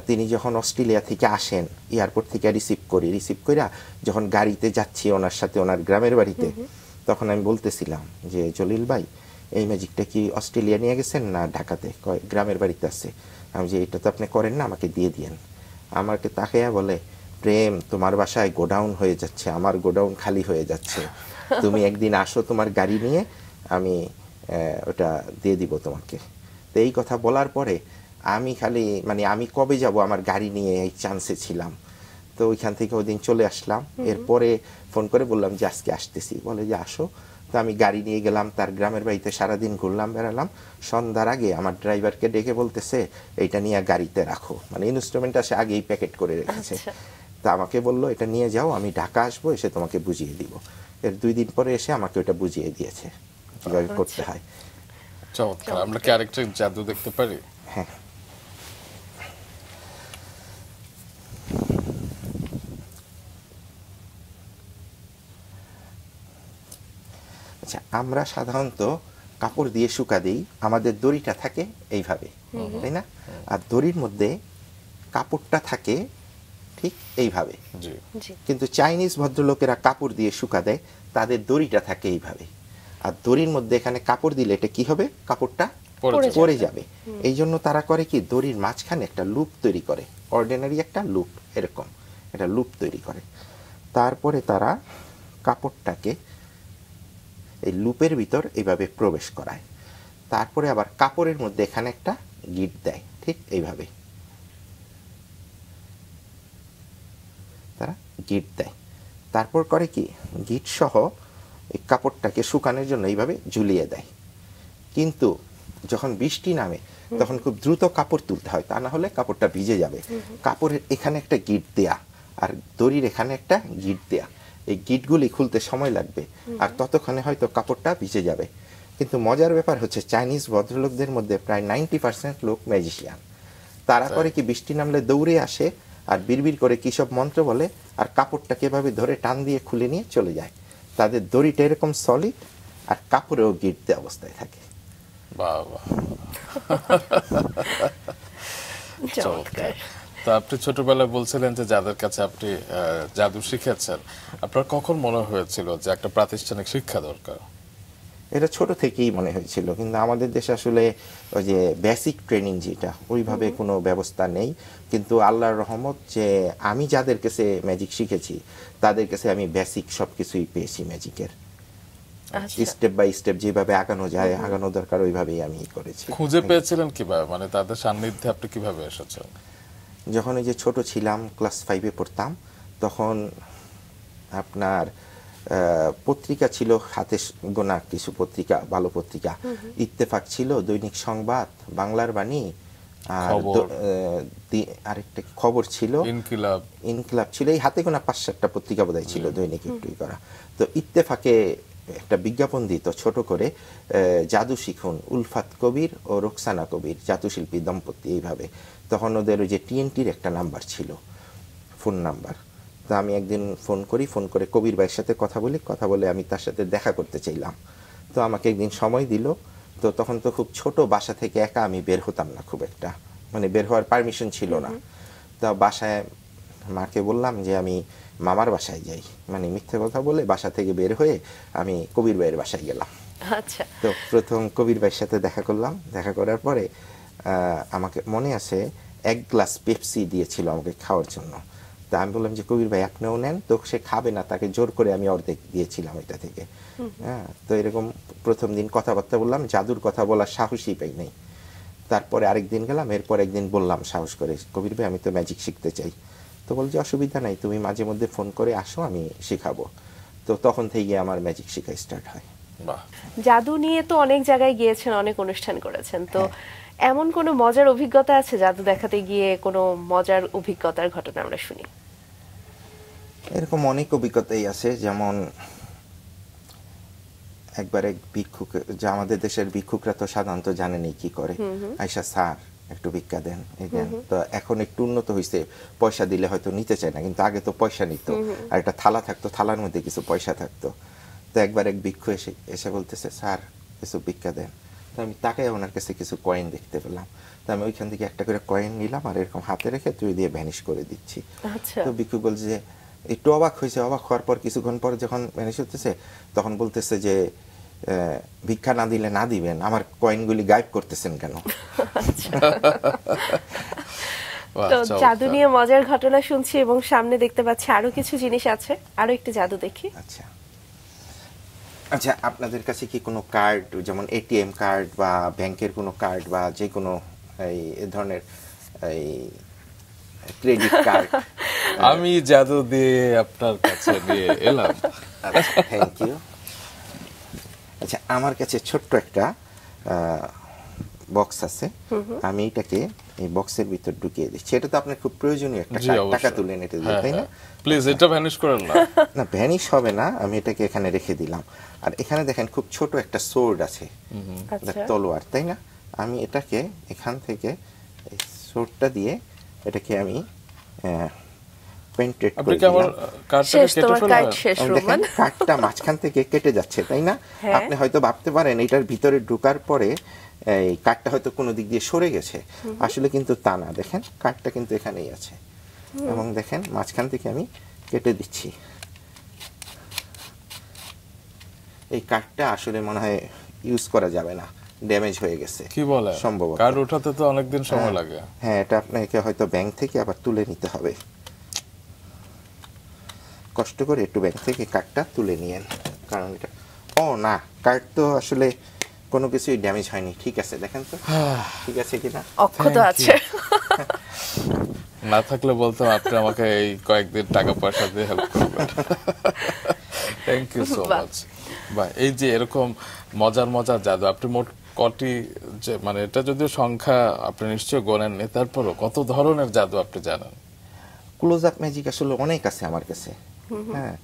Speaker 3: তিনি যখন অস্ট্রেলিয়া থেকে আসেন, এয়ারপোর্ট থেকে রিসিভ কইরা যখন গাড়িতে যাচ্ছি ওনার সাথে ওনার গ্রামের বাড়িতে, তখন আমি বলতেছিলাম যে জলিল ভাই এই ম্যাজিকটা কি অস্ট্রেলিয়া নিয়ে গেছেন না ঢাকাতে? কয় গ্রামের বাড়িতে আছে। আমি যে এটা তো আপনি করেন না, আমাকে দিয়ে দিয়েন। আমাকে তাকাইয়া বলে, প্রেম তোমার বাসায় গোডাউন হয়ে যাচ্ছে, আমার গোডাউন খালি হয়ে যাচ্ছে, তুমি একদিন আসো তোমার গাড়ি নিয়ে, আমি ওটা দিয়ে দিব তোমাকে। তো এই কথা বলার পরে আমি খালি মানে আমি কবে যাব আমার গাড়ি নিয়ে এই চান্সে ছিলাম। তো ওইখান থেকে ওই দিন চলে আসলাম। এরপরে ফোন করে বললাম যে আজকে আসতেছি, বলে যে আসো। তো আমি গাড়ি নিয়ে গেলাম তার গ্রামের বাড়িতে, সারাদিন ঘুরলাম বেড়ালাম। সন্ধ্যার আগে আমার ড্রাইভারকে ডেকে বলতেছে এইটা নিয়ে গাড়িতে রাখো, মানে ইনস্ট্রুমেন্টটা সে আগেই প্যাকেট করে রেখেছে। তা আমাকে বললো এটা নিয়ে যাও, আমি ঢাকা আসবো, এসে তোমাকে বুঝিয়ে দিব। এর 2 দিন পরে এসে আমাকে ওটা বুঝিয়ে দিয়েছে কিভাবে করতে হয়।
Speaker 2: চমৎকার। আমরা কি আরেকটা জাদু দেখতে পারি?
Speaker 3: হ্যাঁ। আচ্ছা, আমরা সাধারণত কাপড় দিয়ে শুকা দিই, আমাদের দড়িটা থাকে এইভাবে, তাই না? আর দড়ির মধ্যে কাপড়টা থাকে ঠিক এইভাবে। কিন্তু চাইনিজ ভদ্রলোকেরা কাপড় দিয়ে শুকা দেয়, তাদের দড়িটা থাকে এইভাবে। আর দড়ির মধ্যে এখানে কাপড় দিলে এটা কি হবে, কাপড়টা পড়ে যাবে। এই জন্য তারা করে কি, দড়ির মাঝখানে একটা লুপ তৈরি করে, অর্ডিনারি একটা লুপ, এরকম একটা লুপ তৈরি করে। তারপরে তারা কাপড়টাকে এই লুপের ভিতর এইভাবে প্রবেশ করায়। তারপরে আবার কাপড়ের মধ্যে এখানে একটা গিট দেয়, ঠিক এইভাবে তারা গিট দেয়। তারপর করে কি, গিট সহ এই কাপড়টাকে শুকানোর জন্য এইভাবে ঝুলিয়ে দেয়। কিন্তু যখন বৃষ্টি নামে তখন খুব দ্রুত কাপড় তুলতে হয়, তা না হলে কাপড়টা ভিজে যাবে। কাপড়ের এখানে একটা গিট দেয়া আর দড়ির এখানে একটা গিট দেয়া, এই গিটগুলি খুলতে সময় লাগবে, আর ততক্ষণে হয়তো কাপড়টা ভিজে যাবে। কিন্তু মজার ব্যাপার হচ্ছে, চাইনিজ ভদ্রলোকদের মধ্যে প্রায় 90% লোক ম্যাজিশিয়ান। তারা করে কি, বৃষ্টি নামলে দৌড়ে আসে আর বিড়বিড় করে কি সব মন্ত্র বলে, আর কাপড়টাকে এভাবে ধরে টান দিয়ে খুলে নিয়ে চলে যায়। তাদের দড়িটা এরকম সলিড আর কাপড়েও গিট দেওয়া অবস্থায় থাকে।
Speaker 2: চমৎকার। তো আপনি ছোটবেলায় বলছিলেন যে যাদের কাছে আপনি জাদু শিখেছেন, আপনার কখন মনে হয়েছিল যে একটা প্রাতিষ্ঠানিক শিক্ষা দরকার?
Speaker 3: এটা ছোট থেকেই মনে হয়েছিল, কিন্তু আমাদের দেশে আসলে ওই যে বেসিক ট্রেনিং যেটা, ওইভাবে কোনো ব্যবস্থা নেই। কিন্তু আল্লাহর রহমত যে আমি যাদের কাছে ম্যাজিক শিখেছি তাদের কাছে আমি বেসিক সবকিছুই পেয়েছি ম্যাজিকের। স্টেপ বাই স্টেপ যেভাবে আগানো যায়, আগানো দরকার, ওইভাবেই আমি করেছি।
Speaker 2: খুঁজে পেয়েছিলেন কিভাবে, মানে তাদের সান্নিধ্যে আপনি কিভাবে এসেছেন?
Speaker 3: যখন এই যে ছোট ছিলাম, ক্লাস 5-এ পড়তাম, তখন আপনার পত্রিকা ছিল হাতে গোনা কিছু পত্রিকা, ভালো পত্রিকা। ইত্তেফাক ছিল, দৈনিক সংবাদ, বাংলার বাণী, আর আরেকটা খবর ছিল ইনকিলাব ছিল। এই হাতে গোনা 5-7টা পত্রিকা বোধহয় ছিল দৈনিক একটুই করা। তো ইত্তেফাকে একটা বিজ্ঞাপন দিত ছোট করে, জাদু শিখুন, উলফাত কবির ও রোকসানা কবির জাদুশিল্পী দম্পতি, এইভাবে। তখন ওদের ওই যে টিএনটির একটা নাম্বার ছিল, ফোন নাম্বার। তো আমি একদিন ফোন করে কবির ভাইয়ের সাথে কথা বলে আমি তার সাথে দেখা করতে চাইলাম। তো আমাকে একদিন সময় দিল। তো তখন তো খুব ছোট, বাসা থেকে একা আমি বের হতাম না খুব একটা, মানে বের হওয়ার পারমিশন ছিল না। তো বাসায় মাকে বললাম যে আমি মামার বাসায় যাই, মানে মিথ্যে কথা বলে বাসা থেকে বের হয়ে আমি কবির ভাইয়ের বাসায় গেলাম।
Speaker 1: আচ্ছা।
Speaker 3: তো প্রথম কবির ভাইয়ের সাথে দেখা করলাম। দেখা করার পরে আমাকে মনে আছে 1 গ্লাস পেপসি দিয়েছিল আমাকে খাওয়ার জন্য। তা আমি বললাম যে কবির ভাই আপনিও নেন। তো সে খাবে না, তাকে জোর করে আমি অর্ধেক দিয়েছিলাম এটা থেকে। হ্যাঁ, তো এরকম প্রথম দিন কথাবার্তা বললাম, জাদুর কথা বলার সাহসই পাই নাই। তারপরে আরেকদিন গেলাম, এরপর একদিন বললাম সাহস করে, কবির ভাই আমি তো ম্যাজিক শিখতে চাই। তো বলছে অসুবিধা নাই, তুমি মাঝে মধ্যে ফোন করে আসো, আমি শেখাবো। তো তখন থেকে আমার ম্যাজিক শেখা স্টার্ট হয়।
Speaker 1: জাদু নিয়ে তো অনেক জায়গায় গিয়েছেন, অনেক অনুষ্ঠান করেছেন, তো এমন কোনো মজার অভিজ্ঞতা আছে জাদু দেখাতে গিয়ে, কোনো মজার অভিজ্ঞতার ঘটনা আমরা শুনি?
Speaker 3: এরকম অনেক অভিজ্ঞতাই আছে। যেমন একবার এক ভিক্ষুক, যা আমাদের দেশের ভিক্ষুকরা তো সাধারণত জানেনই কি করে, আয়সা স্যার একটু ভিক্ষা দেন, এই দেন। তো এখন একটু উন্নত হয়েছে, পয়সা দিলে হয়তো নিতে চায় না, কিন্তু আগে তো পয়সা নিত, আর একটা থালা থাকতো, থালার মধ্যে কিছু পয়সা থাকতো। তো একবার এক ভিক্ষু এসে বলতেছে স্যার কিছু ভিক্ষা দেন। তো আমি তাকাই ওনার কাছে কিছু কয়েন দেখতে পেলাম। তো আমি ওইখান থেকে একটা করে কয়েন নিলাম আর এরকম হাতে রেখে তুই দিয়ে ভ্যানিশ করে দিচ্ছি। তো ভিক্ষু বলছে যে একটু অবাক হয়েছে, অবাক হওয়ার পর কিছুক্ষণ পর যখন ভ্যানিশ হতেছে তখন বলতেছে যে ভিক্ষা না দিলে না দিবেন, আমার কয়েনগুলি গায়েব করতেছেন কেন?
Speaker 1: তো জাদু নিয়ে মজার ঘটনা শুনছি এবং সামনে দেখতে পাচ্ছি আরো কিছু জিনিস আছে, আরো একটু জাদু দেখি।
Speaker 3: আচ্ছা আচ্ছা, আপনাদের কাছে কি কোনো কার্ড, যেমন এটিএম কার্ড বা ব্যাংকের কোনো কার্ড বা যে কোনো এই ধরনের এই ক্রেডিট কার্ড?
Speaker 2: আমি জাদু দিয়ে আপনার কাছে নিয়ে এলাম।
Speaker 3: Thank you. আচ্ছা, আমার কাছে ছোট্ট একটা বক্স আছে, আমি এটাকে এই বক্সের ভিতর ঢুকিয়ে দিচ্ছি। এটা তো আপনার খুব প্রয়োজনীয় একটা টাকা তুলেন এটা দিয়ে, তাই না?
Speaker 2: প্লিজ এটা ভ্যানিশ করেন না।
Speaker 3: না, ভ্যানিশ হবে না, আমি এটাকে এখানে রেখে দিলাম। আর এখানে দেখেন খুব ছোট একটা সোর্ড আছে, তলোয়ার, তাই না? আমি এটাকে এখান থেকে এই সোর্ডটা দিয়ে এটাকে আমি পেন্টেড করে দিলাম। দেখেন কার্ডটা মাঝখান থেকে কেটে যাচ্ছে, তাই না? আপনি হয়তো ভাবতে পারেন এটার ভিতরে ঢোকার পরে এই কার্ডটা হয়তো কোনো দিক দিয়ে সরে গেছে, আসলে কিন্তু তা না। দেখেন কার্ডটা কিন্তু এখানেই আছে, এবং দেখেন মাঝখান থেকে আমি কেটে দিচ্ছি। এই কার্ডটা আসলে মনে হয় ইউজ করা যাবে না, ড্যামেজ হয়ে গেছে।
Speaker 2: কি বলে?
Speaker 3: সম্ভবত
Speaker 2: কার্ড ওঠাতে তো অনেক দিন সময় লাগে।
Speaker 3: হ্যাঁ, এটা আপনাকে হয়তো ব্যাংক থেকে আবার তুলে নিতে হবে। কষ্ট করে একটু ব্যাংক থেকে কার্ডটা তুলে নিয়েন, কারণ এটা না, কার্ড তো আসলে কোনো কিছুই ড্যামেজ হয়নি। ঠিক আছে, দেখেন তো ঠিক আছে কিনা।
Speaker 1: অক্ষত আছে।
Speaker 2: না থাকলে বলতাম আপনি আমাকে এই কয়েকদিন টাকা পয়সা দিয়ে হেল্প করবেন। Thank you so much. বা এই যে এরকম মজার মজার জাদু, আপনি মোট কটি, যে মানে এটা যদিও সংখ্যা আপনি নিশ্চয়ই গোনেননি, তারপরও কত ধরনের জাদু আপনি জানেন?
Speaker 3: ক্লোজ আপ ম্যাজিক আসলে অনেক আছে আমার কাছে। হ্যাঁ,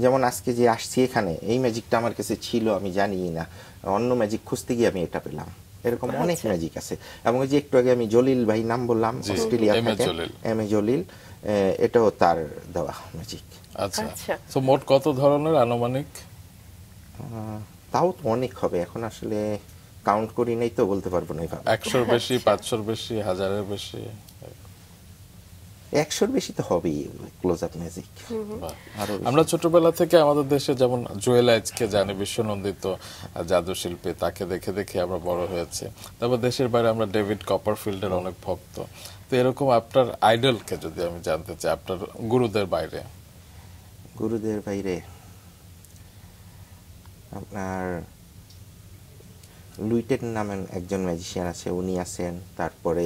Speaker 3: যেমন আজকে যে আসছি এখানে, এই ম্যাজিকটা আমার কাছে ছিল আমি জানি না, অন্য ম্যাজিক খুঁজতে গিয়ে আমি এটা পেলাম। এরকম অনেক ম্যাজিক আছে। এবং ওই যে একটু আগে আমি জলিল ভাই নাম বললাম, অস্ট্রেলিয়া থেকে, এম এ জলিল, এটাও তার দেওয়া ম্যাজিক।
Speaker 2: আচ্ছা, তো মোট কত ধরনের আনুমানিক?
Speaker 3: তাও তো অনেক হবে, এখন আসলে কাউন্ট করি নাই তো বলতে পারবো না।
Speaker 2: 100-র বেশি, 500-র বেশি, 1000-এর বেশি?
Speaker 3: 100-র বেশি তো হবেই ক্লোজ আপ ম্যাজিক।
Speaker 2: আমরা ছোটবেলা থেকে আমাদের দেশে যেমন জুয়েল আইচকে জানি, বিশ্বনন্দিত জাদু শিল্পী, তাকে দেখে দেখে আমরা বড় হয়েছে। তারপর দেশের বাইরে আমরা ডেভিড কপারফিল্ডের অনেক ভক্ত। তো এরকম আপনার আইডলকে যদি আমি জানতে চাই, আপনার গুরুদের বাইরে?
Speaker 3: গুরুদের বাইরে আপনার লুইটেন নামের একজন ম্যাজিশিয়ান আছে, উনি আছেন। তারপরে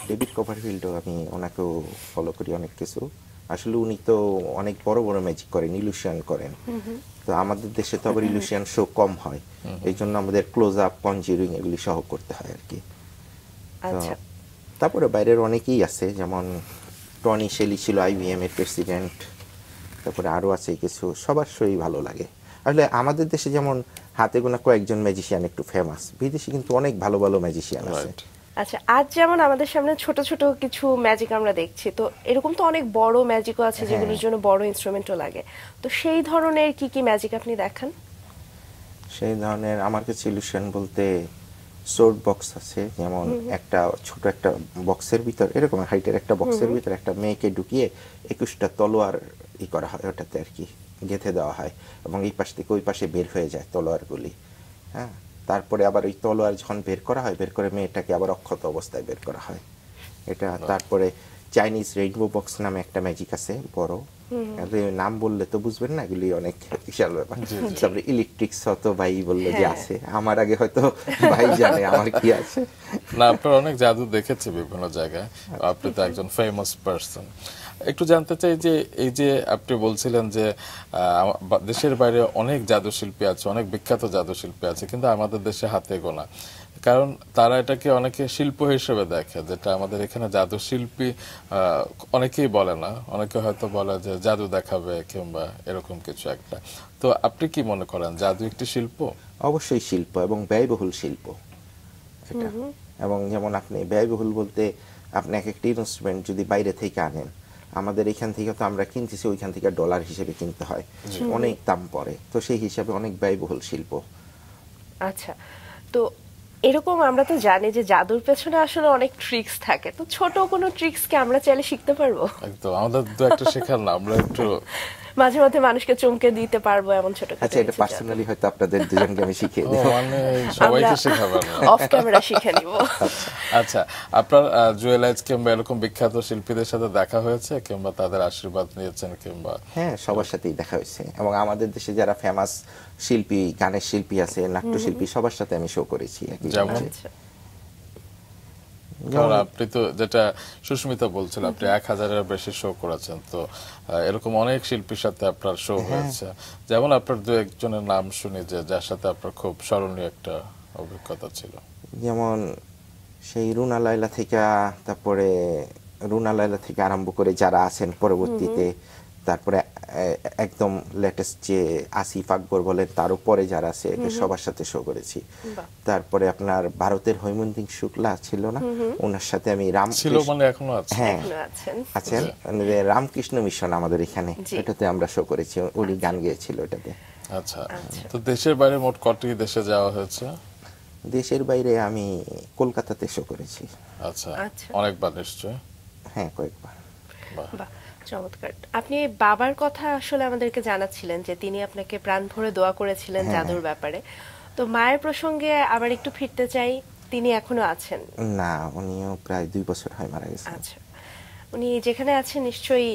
Speaker 3: ডেভিড কপারফিল্ডও, আমি ওনাকেও ফলো করি অনেক কিছু। আসলে উনি তো অনেক বড় বড় ম্যাজিক করেন, ইলুশন করেন। তো আমাদের দেশে তো আবার ইলুশন শো কম হয়, এই জন্য আমাদের ক্লোজ আপ, কনজিউরিং এগুলি সহ করতে হয় আর কি। তারপরে বাইরের অনেকেই আছে, যেমন টনি শেলি ছিল IBM এর প্রেসিডেন্ট। তারপরে আরো আছে কিছু, সবার শোই ভালো লাগে। আসলে আমাদের দেশে যেমন হাতে গোনা কয়েকজন ম্যাজিশিয়ান একটু ফেমাস, বিদেশে কিন্তু অনেক ভালো ভালো ম্যাজিশিয়ান আছে।
Speaker 1: আচ্ছা, আজ যেমন আমাদের সামনে ছোট ছোট কিছু ম্যাজিক আমরা দেখছি, তো এরকম তো অনেক বড় ম্যাজিকও আছে যেগুলোর জন্য বড় ইনস্ট্রুমেন্টও লাগে। তো সেই ধরনের কি কি ম্যাজিক আপনি দেখান?
Speaker 3: সেই ধরনের আমার কাছে ইলুশন বলতে সোর্ড বক্স আছে, যেমন একটা ছোট একটা বক্সের ভিতর, এরকম হাইটের একটা বক্সের ভিতর একটা মেয়েকে ঢুকিয়ে 21টা তলোয়ার করা হয়, ওটাতে আর কি গেঁথে দেওয়া হয়, এবং এই পাশ থেকে ওই পাশে বের হয়ে যায় তলোয়ারগুলি। হ্যাঁ, তারপরে আবার ওই তলোয়ার যখন বের করা হয়, বের করে মেয়েটাকে আবার অক্ষত অবস্থায় বের করা হয় এটা। তারপরে চাইনিজ রেইনবো বক্স নামে একটা ম্যাজিক আছে বড়, নাম বললে তো বুঝবেন না, এগুলি অনেক বিশাল ব্যাপার। তারপরে ইলেকট্রিক শত ভাই বললে যে আছে, আমার আগে হয়তো ভাই জানে আমার কি আছে।
Speaker 2: না, আপনার অনেক জাদু দেখেছে বিভিন্ন জায়গায়, আপনি তো একজন ফেমাস পারসন। একটু জানতে চাই যে এই যে আপনি বলছিলেন যে দেশের বাইরে অনেক জাদু শিল্পী আছে, অনেক বিখ্যাত জাদু শিল্পী আছে, কিন্তু আমাদের দেশে হাতে গোনা, কারণ তারা এটাকে অনেকে শিল্প হিসেবে দেখে, যেটা আমাদের এখানে জাদু শিল্পী অনেকেই বলে না, অনেকে হয়তো বলে যে জাদু দেখাবে কিংবা এরকম কিছু একটা। তো আপনি কি মনে করেন জাদু একটি শিল্প?
Speaker 3: অবশ্যই শিল্প, এবং ব্যয়বহুল শিল্প এটা। এবং যেমন আপনি ব্যয়বহুল বলতে, আপনি এক একটা ইনস্ট্রুমেন্ট যদি বাইরে থেকে আনেন, আমাদের এখান থেকে তো আমরা কিনতেছি, ওইখান থেকে ডলার হিসেবে কিনতে হয়, অনেক দাম পড়ে, তো সেই হিসাবে অনেক ব্যয়বহুল শিল্প।
Speaker 1: আচ্ছা, তো এরকম আমরা তো জানি যে জাদুর পেছনে আসলে অনেক ট্রিক্স থাকে, তো ছোট কোনো ট্রিক্স কি আমরা চাইলে শিখতে পারবো?
Speaker 2: একদম, আমাদের তো একটা শেখার না, আমরা একটু
Speaker 1: মাঝে মাঝে মানুষকে চমকে দিতে পারবো এমন ছোট।
Speaker 3: আচ্ছা, এটা পার্সোনালি হয়তো আপনাদের দুজনকে আমি শিখিয়ে দেব।
Speaker 2: মানে সবাইকে শেখাবেন না,
Speaker 1: অফ ক্যামেরা শিখে নিব।
Speaker 2: আচ্ছা, আপনার জুয়েলাইজ কিংবা এরকম বিখ্যাত শিল্পীদের সাথে দেখা হয়েছে কিংবা তাদের আশীর্বাদ নিয়েছেন কিংবা?
Speaker 3: হ্যাঁ, সবার সাথেই দেখা হয়েছে, এবং আমাদের দেশে যারা ফেমাস শিল্পী, গানের শিল্পী আছে, নাট্যশিল্পী, সবার সাথে আমি শো করেছি।
Speaker 2: যেমন কারণ আপনি তো যেটা সুস্মিতা বলছিল, আপনি 1000-এর বেশি শো করেছেন, তো এরকম অনেক শিল্পীর সাথে আপনার শো হয়েছে, যেমন আপনার দু একজনের নাম শুনি যে যার সাথে আপনার খুব স্মরণীয় একটা অভিজ্ঞতা ছিল।
Speaker 3: যেমন সেই রুনা লায়লা থেকে, তারপরে রুনা লায়লা থেকে আরম্ভ করে যারা আছেন পরবর্তীতে, তারপরে একদম লেটেস্ট যে আসিফ আকবর বলেন, তার উপরে যারা আছে, সবার সাথে শো করেছি। তারপরে আপনার ভারতের হৈমন্তী শুক্লা ছিল না, ওনার সাথে আমি
Speaker 2: এখনো আছে,
Speaker 3: হ্যাঁ আছেন, রামকৃষ্ণ মিশন আমাদের এখানে, এটাতে আমরা শো করেছি, উনি গান গেয়েছিল এটাতে।
Speaker 2: আচ্ছা, তো দেশের বাইরে মোট কটি দেশে যাওয়া হয়েছে?
Speaker 3: দেশের বাইরে আমি কলকাতাতে শো করেছি।
Speaker 2: আচ্ছা, অনেকবার নিশ্চয়?
Speaker 3: হ্যাঁ, কয়েকবার।
Speaker 1: বাহ, চমৎকার। আপনি বাবার কথা আসলে আমাদেরকে জানাচ্ছিলেন যে তিনি আপনাকে প্রাণ ভরে দোয়া করেছিলেন জাদুর ব্যাপারে, তো মায়ের প্রসঙ্গে আবার একটু ফিরতে চাই, তিনি এখনো আছেন?
Speaker 3: না, উনিও প্রায় 2 বছর হয় মারা গেছেন।
Speaker 1: আচ্ছা, উনি যেখানে আছেন নিশ্চয়ই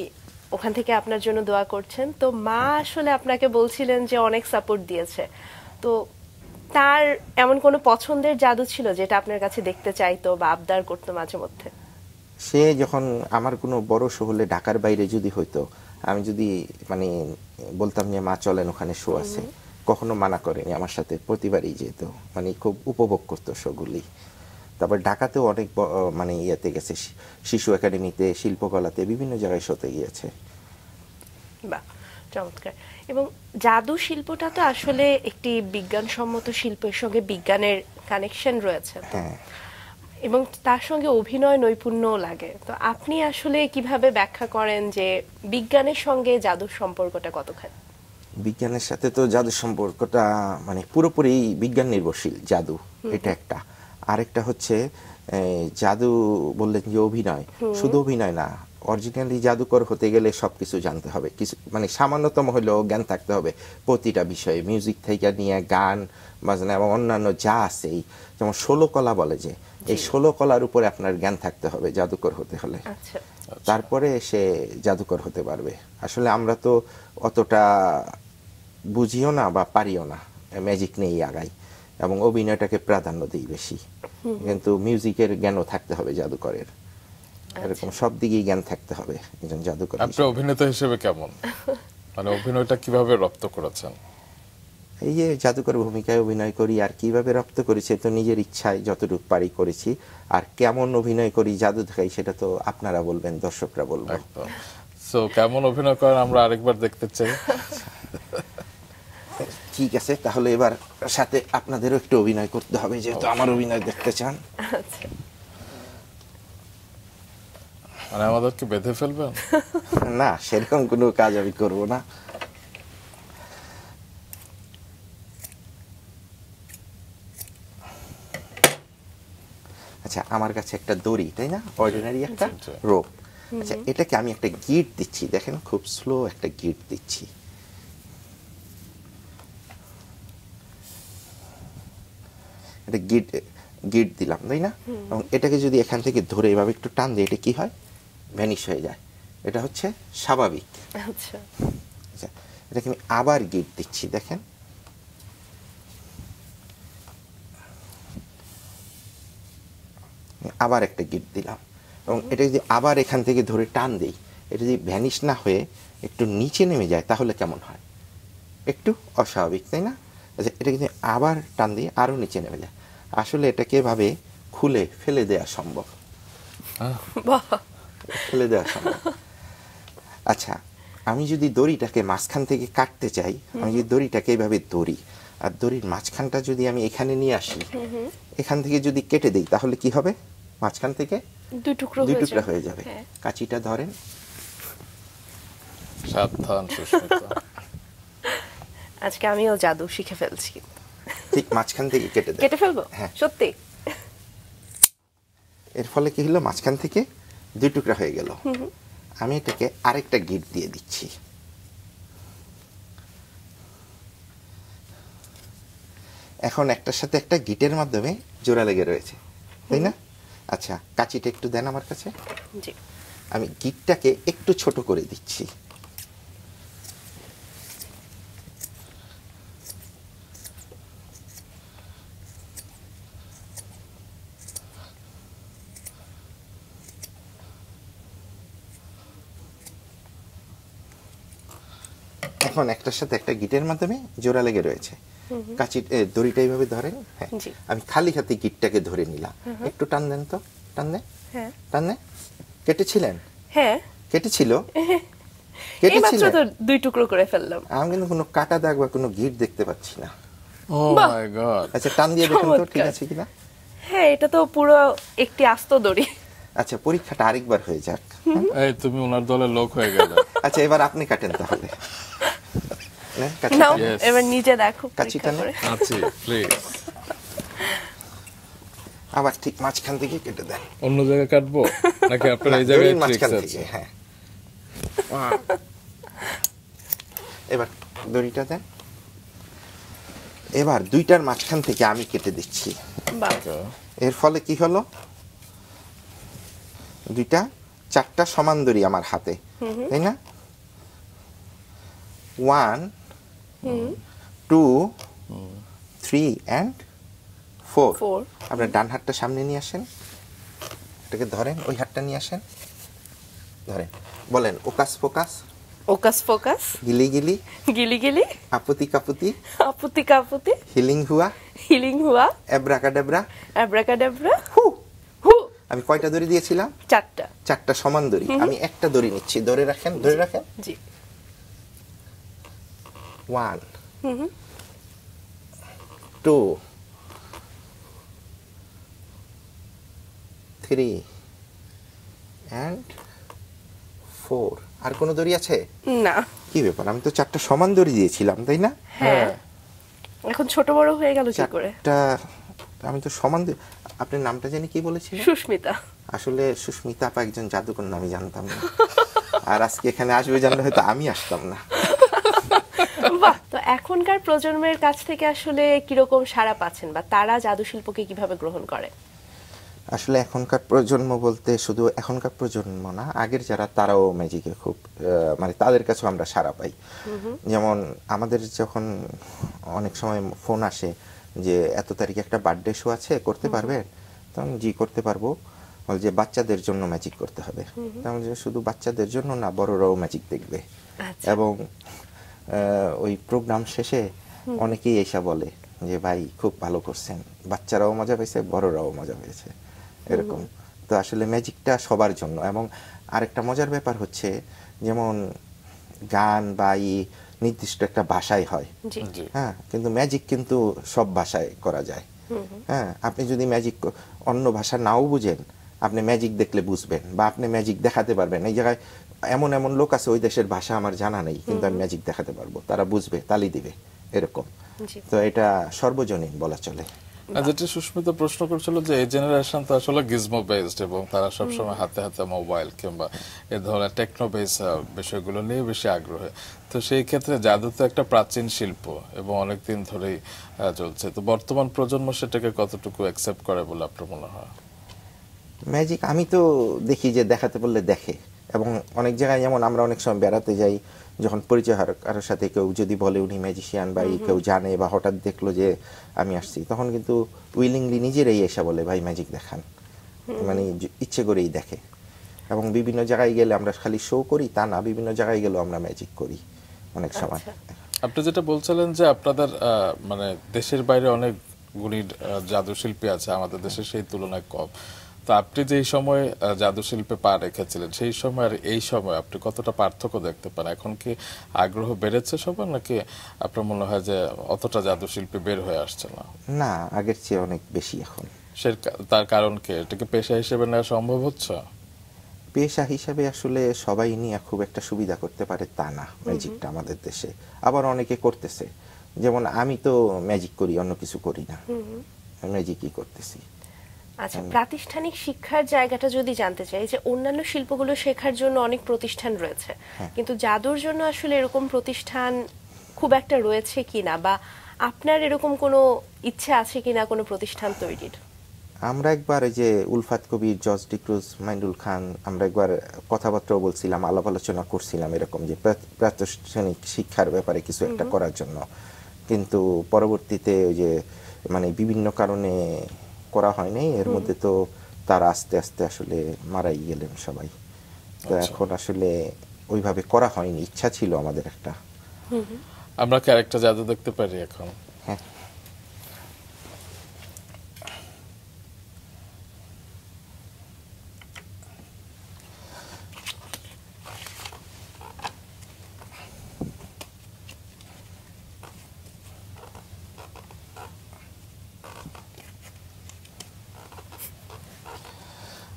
Speaker 1: ওখান থেকে আপনার জন্য দোয়া করছেন। তো মা আসলে আপনাকে বলছিলেন যে অনেক সাপোর্ট দিয়েছে, তো তার এমন কোনো পছন্দের জাদু ছিল যেটা আপনার কাছে দেখতে চাইতো বা আবদার করতো মাঝে মধ্যে?
Speaker 3: সে যখন আমার কোনো বড় শো হলে, ঢাকার বাইরে যদি হইতো, আমি যদি মানে বলতাম যে মা চলেন ওখানে শো আছে, কখনো মানা করেনি, আমার সাথে প্রতিবারই যেত, মানে খুব উপভোগ করতো শোগুলি। তারপর ঢাকাতেও অনেক মানে ইয়েতে গেছে, শিশু একাডেমিতে, শিল্পকলাতে, বিভিন্ন জায়গায় শোতে গিয়েছে।
Speaker 1: বাহ, চমৎকার। এবং জাদু শিল্পটা তো আসলে একটি বিজ্ঞানসম্মত শিল্পের সঙ্গে বিজ্ঞানের কানেকশন রয়েছে, এবং তার সঙ্গে অভিনয় নৈপুণ্যও লাগে। তো আপনি আসলে কিভাবে ব্যাখ্যা করেন যে বিজ্ঞানের সঙ্গে জাদুর সম্পর্কটা কতখানি?
Speaker 3: বিজ্ঞানের সাথে তো জাদুর সম্পর্কটা মানে পুরোপুরি বিজ্ঞান নির্ভরশীল জাদু, এটা একটা। আরেকটা হচ্ছে জাদু বললেন যে অভিনয়, শুধু অভিনয় না, অরিজিনালি জাদুকর হতে গেলে সবকিছু জানতে হবে, কিছু মানে সামান্যতম হলেও জ্ঞান থাকতে হবে প্রতিটা বিষয়ে, মিউজিক থেকে নিয়ে গান বাজনা এবং অন্যান্য যা আছে, যেমন 16 কলা বলে, যে এই 16 কলার উপরে আপনার জ্ঞান থাকতে হবে জাদুকর হতে হলে, তারপরে সে জাদুকর হতে পারবে। আসলে আমরা তো অতটা বুঝিও না বা পারিও না, ম্যাজিক নেই আগাই, এবং অভিনয়টাকে প্রাধান্য দিই বেশি, কিন্তু মিউজিকের জ্ঞানও থাকতে হবে জাদুকরের, এরকম সব দিকেই জ্ঞান থাকতে হবে একজন জাদুকর।
Speaker 2: আপনি অভিনেতা হিসেবে কেমন, মানে অভিনয়টা কিভাবে রপ্ত করেছেন?
Speaker 3: এই যে জাদুকর ভূমিকায় অভিনয় করি, আর কিভাবে রপ্ত করেছি তো নিজের ইচ্ছায় যতটুকু পারি করেছি, আর কেমন অভিনয় করি, জাদু দেখাই, সেটা তো আপনারা বলবেন, দর্শকরা বলবে।
Speaker 2: সো কেমন অভিনয় করেন আমরা আরেকবার দেখতে চাই।
Speaker 3: ঠিক আছে, তাহলে এবার সাথে আপনাদেরও একটু অভিনয় করতে হবে, যেহেতু আমার অভিনয় দেখতে চান।
Speaker 2: মানে আমাদেরকে বেঁধে ফেলবেন?
Speaker 3: না, সেরকম কোনো কাজ আমি করব না। আচ্ছা, আমার কাছে একটা দড়ি, তাই না, অর্ডিনারি একটা রোপ। আচ্ছা, এটাকে আমি একটা গিট দিচ্ছি, দেখেন খুব স্লো একটা গিট দিচ্ছি। এটা গিট দিলাম, তাই না, এবং এটাকে যদি এখান থেকে ধরে এভাবে একটু টান দিই, এটা কি হয়, ভ্যানিশ হয়ে যায়, এটা হচ্ছে স্বাভাবিক। আচ্ছা, এটাকে আমি আবার গিট দিচ্ছি, দেখেন আবার একটা গিট দিলাম, এবং এটা যদি আবার এখান থেকে ধরে টান দিই, এটা যদি ভ্যানিশ না হয়ে একটু নিচে নেমে যায় তাহলে কেমন হয়? একটু অস্বাভাবিক, তাই না? আচ্ছা, এটা কিন্তু আবার টান দিয়ে আরও নিচে নেমে যায়। আসলে এটাকে এভাবে খুলে ফেলে দেওয়া সম্ভব, ফেলে দেওয়া সম্ভব। আচ্ছা, আমি যদি দড়িটাকে মাঝখান থেকে কাটতে চাই, আমি যদি দড়িটাকে এইভাবে ধরি আর দড়ির মাঝখানটা যদি আমি এখানে নিয়ে আসি, এখান থেকে যদি কেটে দিই তাহলে কি হবে? মাঝখান থেকে দুই টুকরা হয়ে যাবে। কাঁচিটা ধরেন,
Speaker 2: সাবধান সুস্মিতা।
Speaker 1: আজকে আমিও জাদু শিখে ফেলছি।
Speaker 3: ঠিক মাঝখান থেকে কেটে
Speaker 1: ফেলবো?
Speaker 3: হ্যাঁ,
Speaker 1: সত্যি?
Speaker 3: এর ফলে কি হলো? মাঝখান থেকে দুই টুকরা হয়ে গেল। আমি এটাকে আরেকটা গিট দিয়ে দিচ্ছি। এখন একটার সাথে একটা গিটের মাধ্যমে জোড়া লেগে রয়েছে, তাই না? আচ্ছা, কাঁচিটা একটু দেন আমার কাছে।
Speaker 1: জি।
Speaker 3: আমি গিটটাকে একটু ছোট করে দিচ্ছি। এখন একটার সাথে একটা গিটের মাধ্যমে জোড়া লেগে রয়েছে। কাঁচি দড়িটা এইভাবে ধরেন। হ্যাঁ, আমি খালি হাতে গিটটাকে ধরে নিলাম। একটু টান দেন তো, টান দেন। হ্যাঁ, টান দেন। কেটেছিলেন?
Speaker 1: হ্যাঁ,
Speaker 3: কেটেছিল।
Speaker 1: কেটেছিল তো দুই টুকরো করে ফেললাম।
Speaker 3: আমি কিন্তু কোনো কাটা দাগ বা কোনো গিট দেখতে পাচ্ছি না।
Speaker 2: ও মাই গড।
Speaker 3: আচ্ছা, টান দিয়ে দেখুন তো ঠিক আছে কিনা।
Speaker 1: হ্যাঁ, এটা তো পুরো একটি আস্ত দড়ি।
Speaker 3: আচ্ছা, পরীক্ষাটা আরেকবার হয়ে যাক।
Speaker 2: এই তুমি ওনার দলের লোক হয়ে গেলে।
Speaker 3: আচ্ছা, এবার আপনি কাটেন তাহলে।
Speaker 1: নাও, এবার নিজে দেখো
Speaker 3: কাঁচিটা
Speaker 1: করে।
Speaker 2: আচ্ছা, প্লিজ।
Speaker 3: আবার ঠিক মাঝখান থেকে কেটে দেন।
Speaker 2: অন্য জায়গায় কাটবো নাকি আপনার এই জায়গায়
Speaker 3: মাঝখান থেকে? হ্যাঁ। এবার দড়িটা দেন। এবার দুইটার মাঝখান থেকে আমি কেটে দিচ্ছি। এর ফলে কি হলো? দুইটা চারটা সমান দড়ি আমার হাতে, তাই না? 1 2 3 and 4। আপনার ডান হাতটা সামনে নিয়ে আসেন, এটাকে ধরেন, ওই হাতটা নিয়ে আসেন, ধরেন, বলেন ওকাস ফোকাস।
Speaker 1: ওকাস ফোকাস।
Speaker 3: গিলি গিলি।
Speaker 1: গিলি গিলি।
Speaker 3: আপুতি কাপুতি।
Speaker 1: আপুতি কাপুতি।
Speaker 3: হিলিং হুয়া।
Speaker 1: হিলিং হুয়া।
Speaker 3: অ্যাব্রাকাডাব্রা।
Speaker 1: অ্যাব্রাকাডাব্রা।
Speaker 3: হু হু। আমি কয়টা দড়ি দিয়েছিলাম? চারটা সমান দড়ি। আমি একটা দড়ি নিচ্ছি, ধরে রাখেন, ধরে রাখেন।
Speaker 1: জি।
Speaker 3: 1 2 3 and 4। আর কোন দড়ি আছে?
Speaker 1: না।
Speaker 3: কি ব্যাপার, আমি তো চারটা সমান দড়ি দিয়েছিলাম, তাই না?
Speaker 1: হ্যাঁ। এখন ছোট বড় হয়ে গেল কি করে?
Speaker 3: আমি তো সমান। আপনার নামটা জানি কি বলেছিলেন?
Speaker 1: সুস্মিতা।
Speaker 3: আসলে সুস্মিতা আপা একজন জাদুকর, আমি জানতাম না। আর আজকে এখানে আসবে জানলে হয়তো আমি আসতাম না।
Speaker 1: বাহ, তো এখনকার প্রজন্মের কাছ থেকে আসলে কিরকম সাড়া পাচ্ছেন, বা তারা জাদু শিল্পকে কিভাবে গ্রহণ করে?
Speaker 3: আসলে এখনকার প্রজন্ম বলতে শুধু এখনকার প্রজন্ম না, আগের যারা, তারাও ম্যাজিকে খুব মানে তাদের কাছেও আমরা সাড়া পাই। যেমন আমাদের যখন অনেক সময় ফোন আসে যে এত তারিখে একটা বার্থডে শো আছে, করতে পারবেন? তখন জি করতে পারবো। যে বাচ্চাদের জন্য ম্যাজিক করতে হবে। তেমন যে শুধু বাচ্চাদের জন্য না, বড়রাও ম্যাজিক দেখবে। এবং ওই প্রোগ্রাম শেষে অনেকেই এসে বলে যে ভাই খুব ভালো করছেন, বাচ্চারাও মজা পেয়েছে, বড়রাও মজা পেয়েছে, এরকম। তো আসলে ম্যাজিকটা সবার জন্য। এবং আরেকটা মজার ব্যাপার হচ্ছে, যেমন গান বা নির্দিষ্ট একটা ভাষায় হয়, হ্যাঁ, কিন্তু ম্যাজিক কিন্তু সব ভাষায় করা যায়। হ্যাঁ, আপনি যদি ম্যাজিক অন্য ভাষা নাও বুঝেন, আপনি ম্যাজিক দেখলে বুঝবেন, বা আপনি ম্যাজিক দেখাতে পারবেন। এই জায়গায় এমন এমন লোক আছে, ওই দেশের ভাষা আমার জানা নেই, কিন্তু আমি ম্যাজিক দেখাতে পারবো, তারা বুঝবে, তালি দিবে, এরকম। তো এটা সর্বজনীন বলা চলে।
Speaker 2: যেটা সুস্মিতা প্রশ্ন করছিল যে এই জেনারেশন তো আসলে গিজমো বেসড, এবং তারা সবসময় হাতে হাতে মোবাইল কিংবা এ ধরনের টেকনো বেস বিষয়গুলো নিয়ে বেশি আগ্রহী। তো সেই ক্ষেত্রে জাদু তো একটা প্রাচীন শিল্প এবং অনেকদিন ধরেই চলছে। তো বর্তমান প্রজন্ম সেটাকে কতটুকু অ্যাকসেপ্ট করে বলে আপনার মনে হয়?
Speaker 3: ম্যাজিক আমি তো দেখি যে দেখাতে বললে দেখে। এবং অনেক জায়গায়, যেমন আমরা অনেক সময় বেড়াতে যাই, যখন পরিচয় হয় কারোর সাথে, কেউ যদি বলে উনি ম্যাজিশিয়ান, বা কেউ জানে, বা হঠাৎ দেখলো যে আমি আসছি, তখন কিন্তু উইলিংলি নিজেরাই এসে বলে ভাই ম্যাজিক দেখান, মানে ইচ্ছে করেই দেখে। এবং বিভিন্ন জায়গায় গেলে আমরা খালি শো করি তা না, বিভিন্ন জায়গায় গেলেও আমরা ম্যাজিক করি অনেক সময়।
Speaker 2: আপনি যেটা বলছিলেন যে আপনাদের মানে দেশের বাইরে অনেক গুণী জাদু শিল্পী আছে, আমাদের দেশে সেই তুলনায় কম, তো আপনি যে সময় জাদু শিল্পে পা রেখেছিলেন সেই সময় আর এই সময় আপনি কতটা পার্থক্য দেখতে পান? এখন কি আগ্রহ বেড়েছে সবার, নাকি আপনার মনে হয় যে অতটা জাদু শিল্পী বের হয়ে আসছে না?
Speaker 3: না, আগের চেয়ে অনেক বেশি এখন।
Speaker 2: তার কারণ কি? এটাকে পেশা হিসেবে নেওয়া সম্ভব হচ্ছে?
Speaker 3: পেশা হিসাবে আসলে সবাই নিয়ে খুব একটা সুবিধা করতে পারে তা না ম্যাজিকটা আমাদের দেশে, আবার অনেকে করতেছে। যেমন আমি তো ম্যাজিক করি, অন্য কিছু করি না, ম্যাজিকই করতেছি।
Speaker 1: আচ্ছা, প্রাতিষ্ঠানিক শিক্ষার জায়গাটা যদি জানতে চাই, যে অন্যান্য শিল্পগুলো শেখার জন্য অনেক প্রতিষ্ঠান রয়েছে, কিন্তু জাদুর জন্য আসলে এরকম প্রতিষ্ঠান খুব একটা রয়েছে কিনা, বা আপনার এরকম কোনো ইচ্ছে আছে কিনা কোনো প্রতিষ্ঠান তৈরির?
Speaker 3: আমরা একবার যে উলফাত কবির, জর্জ ডিক্রুজ, মাইনুল খান, আমরা একবার কথাবার্তাও বলছিলাম, আলাপ আলোচনা করছিলাম এরকম যে প্রাতিষ্ঠানিক শিক্ষার ব্যাপারে কিছু একটা করার জন্য, কিন্তু পরবর্তীতে ওই যে মানে বিভিন্ন কারণে করা হয়নি। এর মধ্যে তো তারা আস্তে আস্তে আসলে মারাই গেলেন সবাই, তো এখন আসলে ওইভাবে করা হয়নি। ইচ্ছা ছিল আমাদের একটা।
Speaker 2: আমরা কি আরেকটা জাদু দেখতে পারি এখন?
Speaker 3: হ্যাঁ।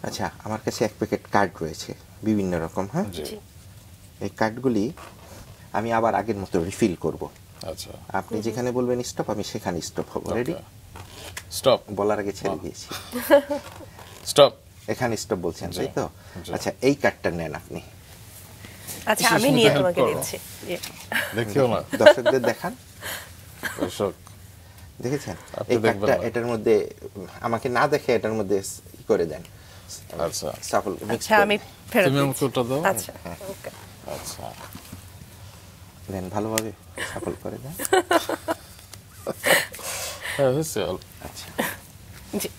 Speaker 3: আচ্ছা, আমার কাছে এক প্যাকেট কার্ড রয়েছে বিভিন্ন রকম। হ্যাঁ, এই কার্ডগুলি আমি আবার আগের মতো রিফিল করব।
Speaker 2: আচ্ছা,
Speaker 3: আপনি যেখানে বলবেন স্টপ, আমি সেখানে স্টপ হব। রেডি?
Speaker 2: স্টপ
Speaker 3: বলার আগে ছেড়ে দিয়েছি।
Speaker 2: স্টপ।
Speaker 3: এখানে স্টপ বলছেন, তাই তো? আচ্ছা, এই কার্ডটা নেন আপনি।
Speaker 1: আচ্ছা, আমি নিয়ে তোমাকে দিচ্ছি।
Speaker 2: দেখিও না,
Speaker 3: দর্শকদের দেখান।
Speaker 2: দর্শক
Speaker 3: দেখেছেন এই কার্ডটা? এটার মধ্যে আমাকে না দেখে এটার মধ্যে ই করে দেন।
Speaker 2: আচ্ছা,
Speaker 3: সাফল মিক্স
Speaker 1: আচ্ছা, আমি ফেরত
Speaker 2: তুমি
Speaker 1: দিচ্ছি।
Speaker 2: আমাকে ওটা দাও।
Speaker 1: আচ্ছা, ওকে।
Speaker 2: আচ্ছা,
Speaker 3: দেন ভালোভাবে সাফল করে দেন।
Speaker 2: হ্যাঁ, হয়েছে।
Speaker 3: আচ্ছা
Speaker 1: জি।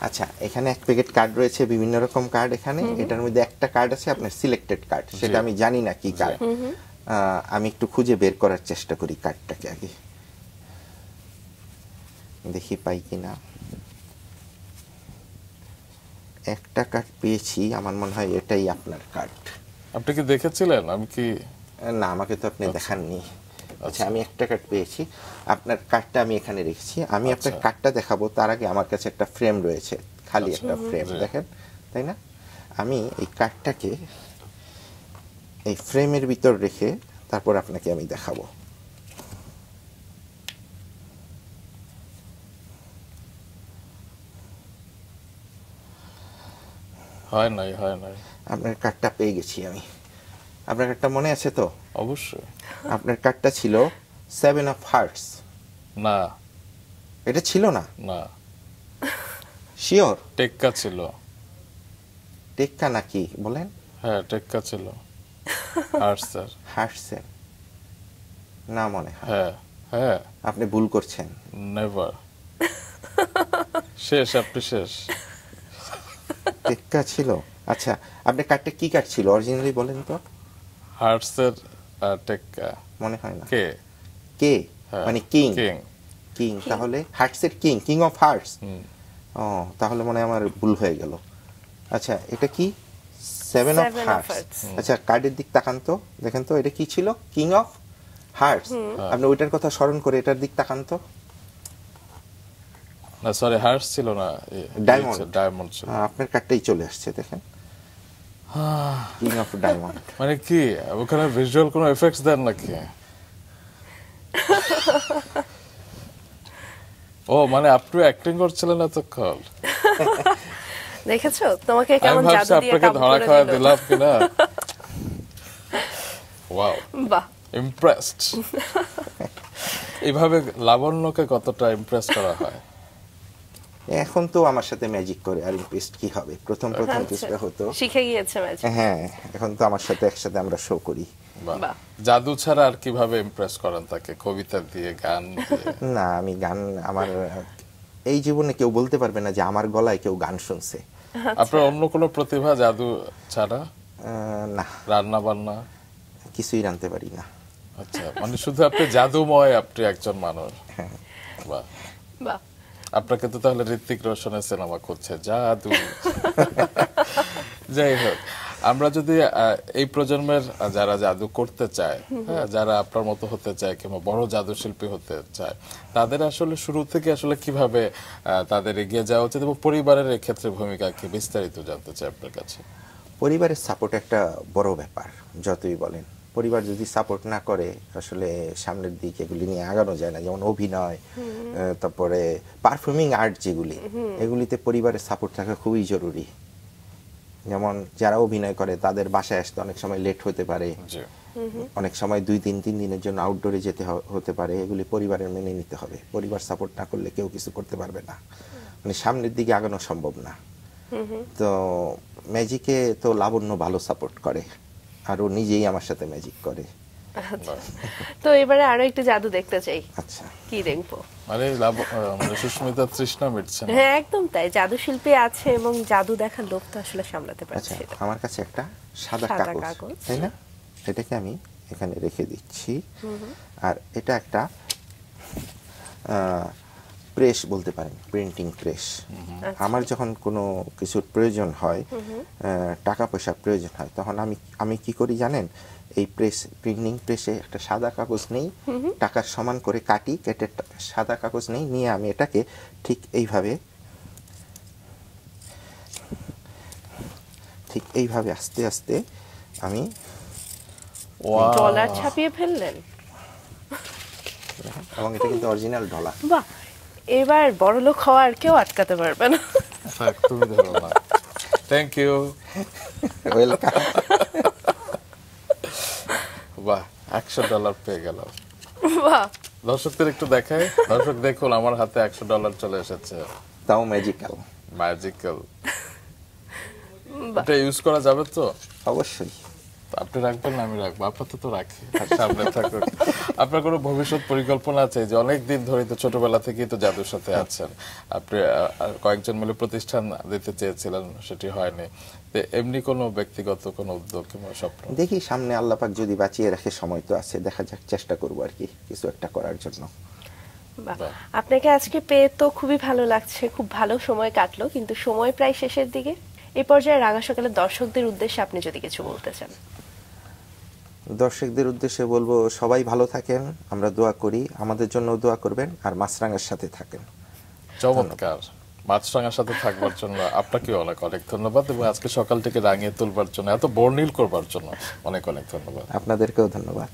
Speaker 3: আচ্ছা, এখানে এক প্যাকেট কার্ড রয়েছে, বিভিন্ন রকম কার্ড এখানে। এটার মধ্যে একটা কার্ড আছে আপনার সিলেক্টেড কার্ড, সেটা আমি জানি না কি কার্ড। আমি একটু খুঁজে বের করার চেষ্টা করি কার্ডটাকে, আগে দেখি পাই কিনা। একটা কার্ড পেয়েছি, আমার মনে হয় এটাই আপনার কার্ড।
Speaker 2: আপনি কি দেখেছিলেন? আমি কি?
Speaker 3: না, আমাকে তো আপনি দেখাননি। আচ্ছা, আমি একটা কার্ড পেয়েছি, আপনার কার্ডটা আমি এখানে রেখেছি। আমি আপনার কার্ডটা দেখাবো তার আগে আমার কাছে একটা ফ্রেম রয়েছে, খালি একটা ফ্রেম, দেখেন, তাই না? আমি এই কার্ডটাকে এই ফ্রেমের ভিতর রেখে তারপর আপনাকে আমি দেখাবো।
Speaker 2: হয় নাই, হয় নাই।
Speaker 3: আপনার কার্ডটা পেয়ে গেছি আমি। আপনার কার্ডটা মনে আছে তো?
Speaker 2: অবশ্যই।
Speaker 3: আপনার কার্ডটা ছিল 7 অফ হার্টস।
Speaker 2: না,
Speaker 3: এটা ছিল না?
Speaker 2: না,
Speaker 3: শিওর?
Speaker 2: টেক্কা ছিল।
Speaker 3: টেক্কা নাকি বলেন?
Speaker 2: হ্যাঁ, টেক্কা ছিল। হার্টসের।
Speaker 3: হার্টসের না মনে হয়।
Speaker 2: হ্যাঁ, হ্যাঁ,
Speaker 3: আপনি ভুল করছেন।
Speaker 2: নেভার। শেষ, আপনি শেষ।
Speaker 3: টেক্কা ছিল? আচ্ছা, আপনার কার্ডটা কি কার্ড ছিল অরিজিনালি বলেন তো?
Speaker 2: হার্টসের টেক্কা
Speaker 3: মনে হয় না।
Speaker 2: কে?
Speaker 3: কে মানে কিং?
Speaker 2: কিং।
Speaker 3: কিং, তাহলে হার্টসের কিং, কিং অফ হার্টস। ও, তাহলে মনে হয় আমার ভুল হয়ে গেল। আচ্ছা, এটা কি? 7 অফ হার্টস। আচ্ছা, কার্ডের দিক তাকান তো, দেখেন তো এটা কি ছিল? King of hearts. আপনি ওইটার কথা স্মরণ করে এটার দিক তাকান তো।
Speaker 2: না, সরি, হার্টস ছিল না,
Speaker 3: ডায়মন্ড।
Speaker 2: ডায়মন্ড ছিল।
Speaker 3: আপনার কার্ডটাই চলে আসছে, দেখেন, কিং অফ ডায়মন্ড।
Speaker 2: মানে কি ওখানে ভিজুয়াল কোনো এফেক্টস দেন নাকি? ও, মানে আপনি অ্যাক্টিং করছিলেন এতক্ষণ?
Speaker 1: দেখেছো তোমাকে কেমন জাদু দিয়ে
Speaker 2: আপনাকে ধরা খাওয়া দিলাম কিনা? ওয়াও,
Speaker 1: বাহ,
Speaker 2: ইমপ্রেসড। এইভাবে লাবণ্যকে কতটা ইমপ্রেস করা হয়?
Speaker 3: এখন তো আমার সাথে ম্যাজিক করে, আর ইমপ্রেসড কি হবে? প্রথম কিছুটা হতো,
Speaker 1: শিখে গিয়েছে ম্যাজিক।
Speaker 3: হ্যাঁ, এখন তো আমার সাথে একসাথে আমরা শো করি।
Speaker 2: বাহ। জাদু ছাড়া আর কিভাবে ইমপ্রেস করেন তাকে? কবিতা দিয়ে, গান দিয়ে?
Speaker 3: না, আমি গান, আমার এই জীবনে কেউ বলতে পারবে না যে আমার গলায় কেউ গান শুনছে।
Speaker 2: আপনার অন্য কোনো প্রতিভা জাদু ছাড়া?
Speaker 3: না,
Speaker 2: রান্না বান্না
Speaker 3: কিছুই জানতে পারি না।
Speaker 2: আচ্ছা, মানে শুধু আপনি জাদুময়, আপনি একজন মানুষ। বাহ,
Speaker 1: বাহ।
Speaker 2: আপনাকে তো তাহলে ঋত্বিক রোশনের সিনেমা করছে জাদু। যাই হোক, আমরা যদি এই প্রজন্মের যারা জাদু করতে চায়, হ্যাঁ, যারা আপনার মতো হতে চায় কিংবা বড় জাদু শিল্পী হতে চায়, তাদের আসলে শুরু থেকে আসলে কিভাবে তাদের এগিয়ে যাওয়া উচিত এবং পরিবারের ক্ষেত্রে ভূমিকা কি, বিস্তারিত জানতে চাই আপনার কাছে।
Speaker 3: পরিবারের সাপোর্ট একটা বড় ব্যাপার। যতই বলেন, পরিবার যদি সাপোর্ট না করে আসলে সামনের দিকে এগুলি নিয়ে আগানো যায় না। যেমন অভিনয়, তারপরে পারফর্মিং আর্ট যেগুলি, এগুলিতে পরিবারের সাপোর্ট থাকা খুবই জরুরি। যেমন যারা অভিনয় করে তাদের বাসায় আসতে অনেক সময় লেট হতে পারে, অনেক সময় 2-3 দিনের জন্য আউটডোরে যেতে হতে পারে। এগুলি পরিবারের মেনে নিতে হবে। পরিবার সাপোর্ট না করলে কেউ কিছু করতে পারবে না, মানে সামনের দিকে আগানো সম্ভব না। তো ম্যাজিকে তো লাবণ্য ভালো সাপোর্ট করে, আর ও নিজেই আমার সাথে ম্যাজিক করে।
Speaker 1: তো এবারে আরো একটু জাদু দেখতে চাই।
Speaker 3: আচ্ছা,
Speaker 1: কি দেখবো?
Speaker 2: মানে সুস্মিতা তৃষ্ণা মিটছে না।
Speaker 1: হ্যাঁ, একদম তাই। জাদু শিল্পী আছে এবং জাদু দেখার লোভ তো আসলে সামলাতে পারছে
Speaker 3: আচ্ছা,
Speaker 1: না।
Speaker 3: আমার কাছে একটা সাদা কাগজ, তাই না? এটাকে আমি এখানে রেখে দিচ্ছি। আর এটা একটা প্রেস বলতে পারেন, প্রিন্টিং প্রেস। আমার যখন কোনো কিছুর প্রয়োজন হয়, টাকা পয়সার প্রয়োজন হয়, তখন আমি কি করি জানেন? এই প্রিন্টিং প্রেসে একটা সাদা কাগজ নেই, টাকার সমান করে কাটি, কেটে সাদা কাগজ নেই, নিয়ে আমি এটাকে ঠিক এইভাবে আস্তে আস্তে আমি
Speaker 1: ডলার ছাপিয়ে ফেললেন।
Speaker 3: এবং এটা কিন্তু অরিজিনাল ডলার।
Speaker 1: বাহ, এবার বড়লোক হওয়ার কেউ আটকাতে পারবে না।
Speaker 2: তুমি ধরো না। Thank you,
Speaker 3: welcome.
Speaker 2: বাহ, $100 পেয়ে গেলাম।
Speaker 1: বাহ,
Speaker 2: দর্শকদের একটু দেখাই। দর্শক দেখুন, আমার হাতে $100 চলে এসেছে।
Speaker 3: তাও ম্যাজিক্যাল।
Speaker 2: ম্যাজিক্যাল। এটা ইউজ করা যাবে তো?
Speaker 3: অবশ্যই।
Speaker 2: আপনি রাখবেন না আমি রাখবো? আপাতত রাখি, সামনে থাকুক। আপনার কোনো ভবিষ্যৎ পরিকল্পনা আছে? যে অনেক দিন ধরে তো ছোটবেলা থেকেই তো জাদুর সাথে আছেন, আপনি কয়েকজন মিলে প্রতিষ্ঠান দিতে চেয়েছিলেন, সেটি হয়নি। এমনি কোনো ব্যক্তিগত কোনো উদ্যোগ কিংবা স্বপ্ন?
Speaker 3: দেখি সামনে আল্লাহ পাক যদি বাঁচিয়ে রাখে, সময় তো আছে, দেখা যাক, চেষ্টা করবো আর কি কিছু একটা করার জন্য।
Speaker 1: আপনাকে আজকে পেয়ে তো খুবই ভালো লাগছে, খুব ভালো সময় কাটলো, কিন্তু সময় প্রায় শেষের দিকে। এই পর্যায়ে রাঙা সকালের দর্শকদের উদ্দেশ্যে আপনি যদি কিছু বলতে চান।
Speaker 3: দর্শকদের উদ্দেশ্যে বলবো, সবাই ভালো থাকেন, আমরা দোয়া করি, আমাদের জন্য দোয়া করবেন, আর মাছরাঙার সাথে থাকেন।
Speaker 2: চমৎকার। মাছরাঙার সাথে থাকবার জন্য আপনাকে অনেক অনেক ধন্যবাদ, এবং আজকে সকাল থেকে রাঙিয়ে তুলবার জন্য, এত বর্ণিল করবার জন্য অনেক অনেক ধন্যবাদ।
Speaker 3: আপনাদেরকেও ধন্যবাদ।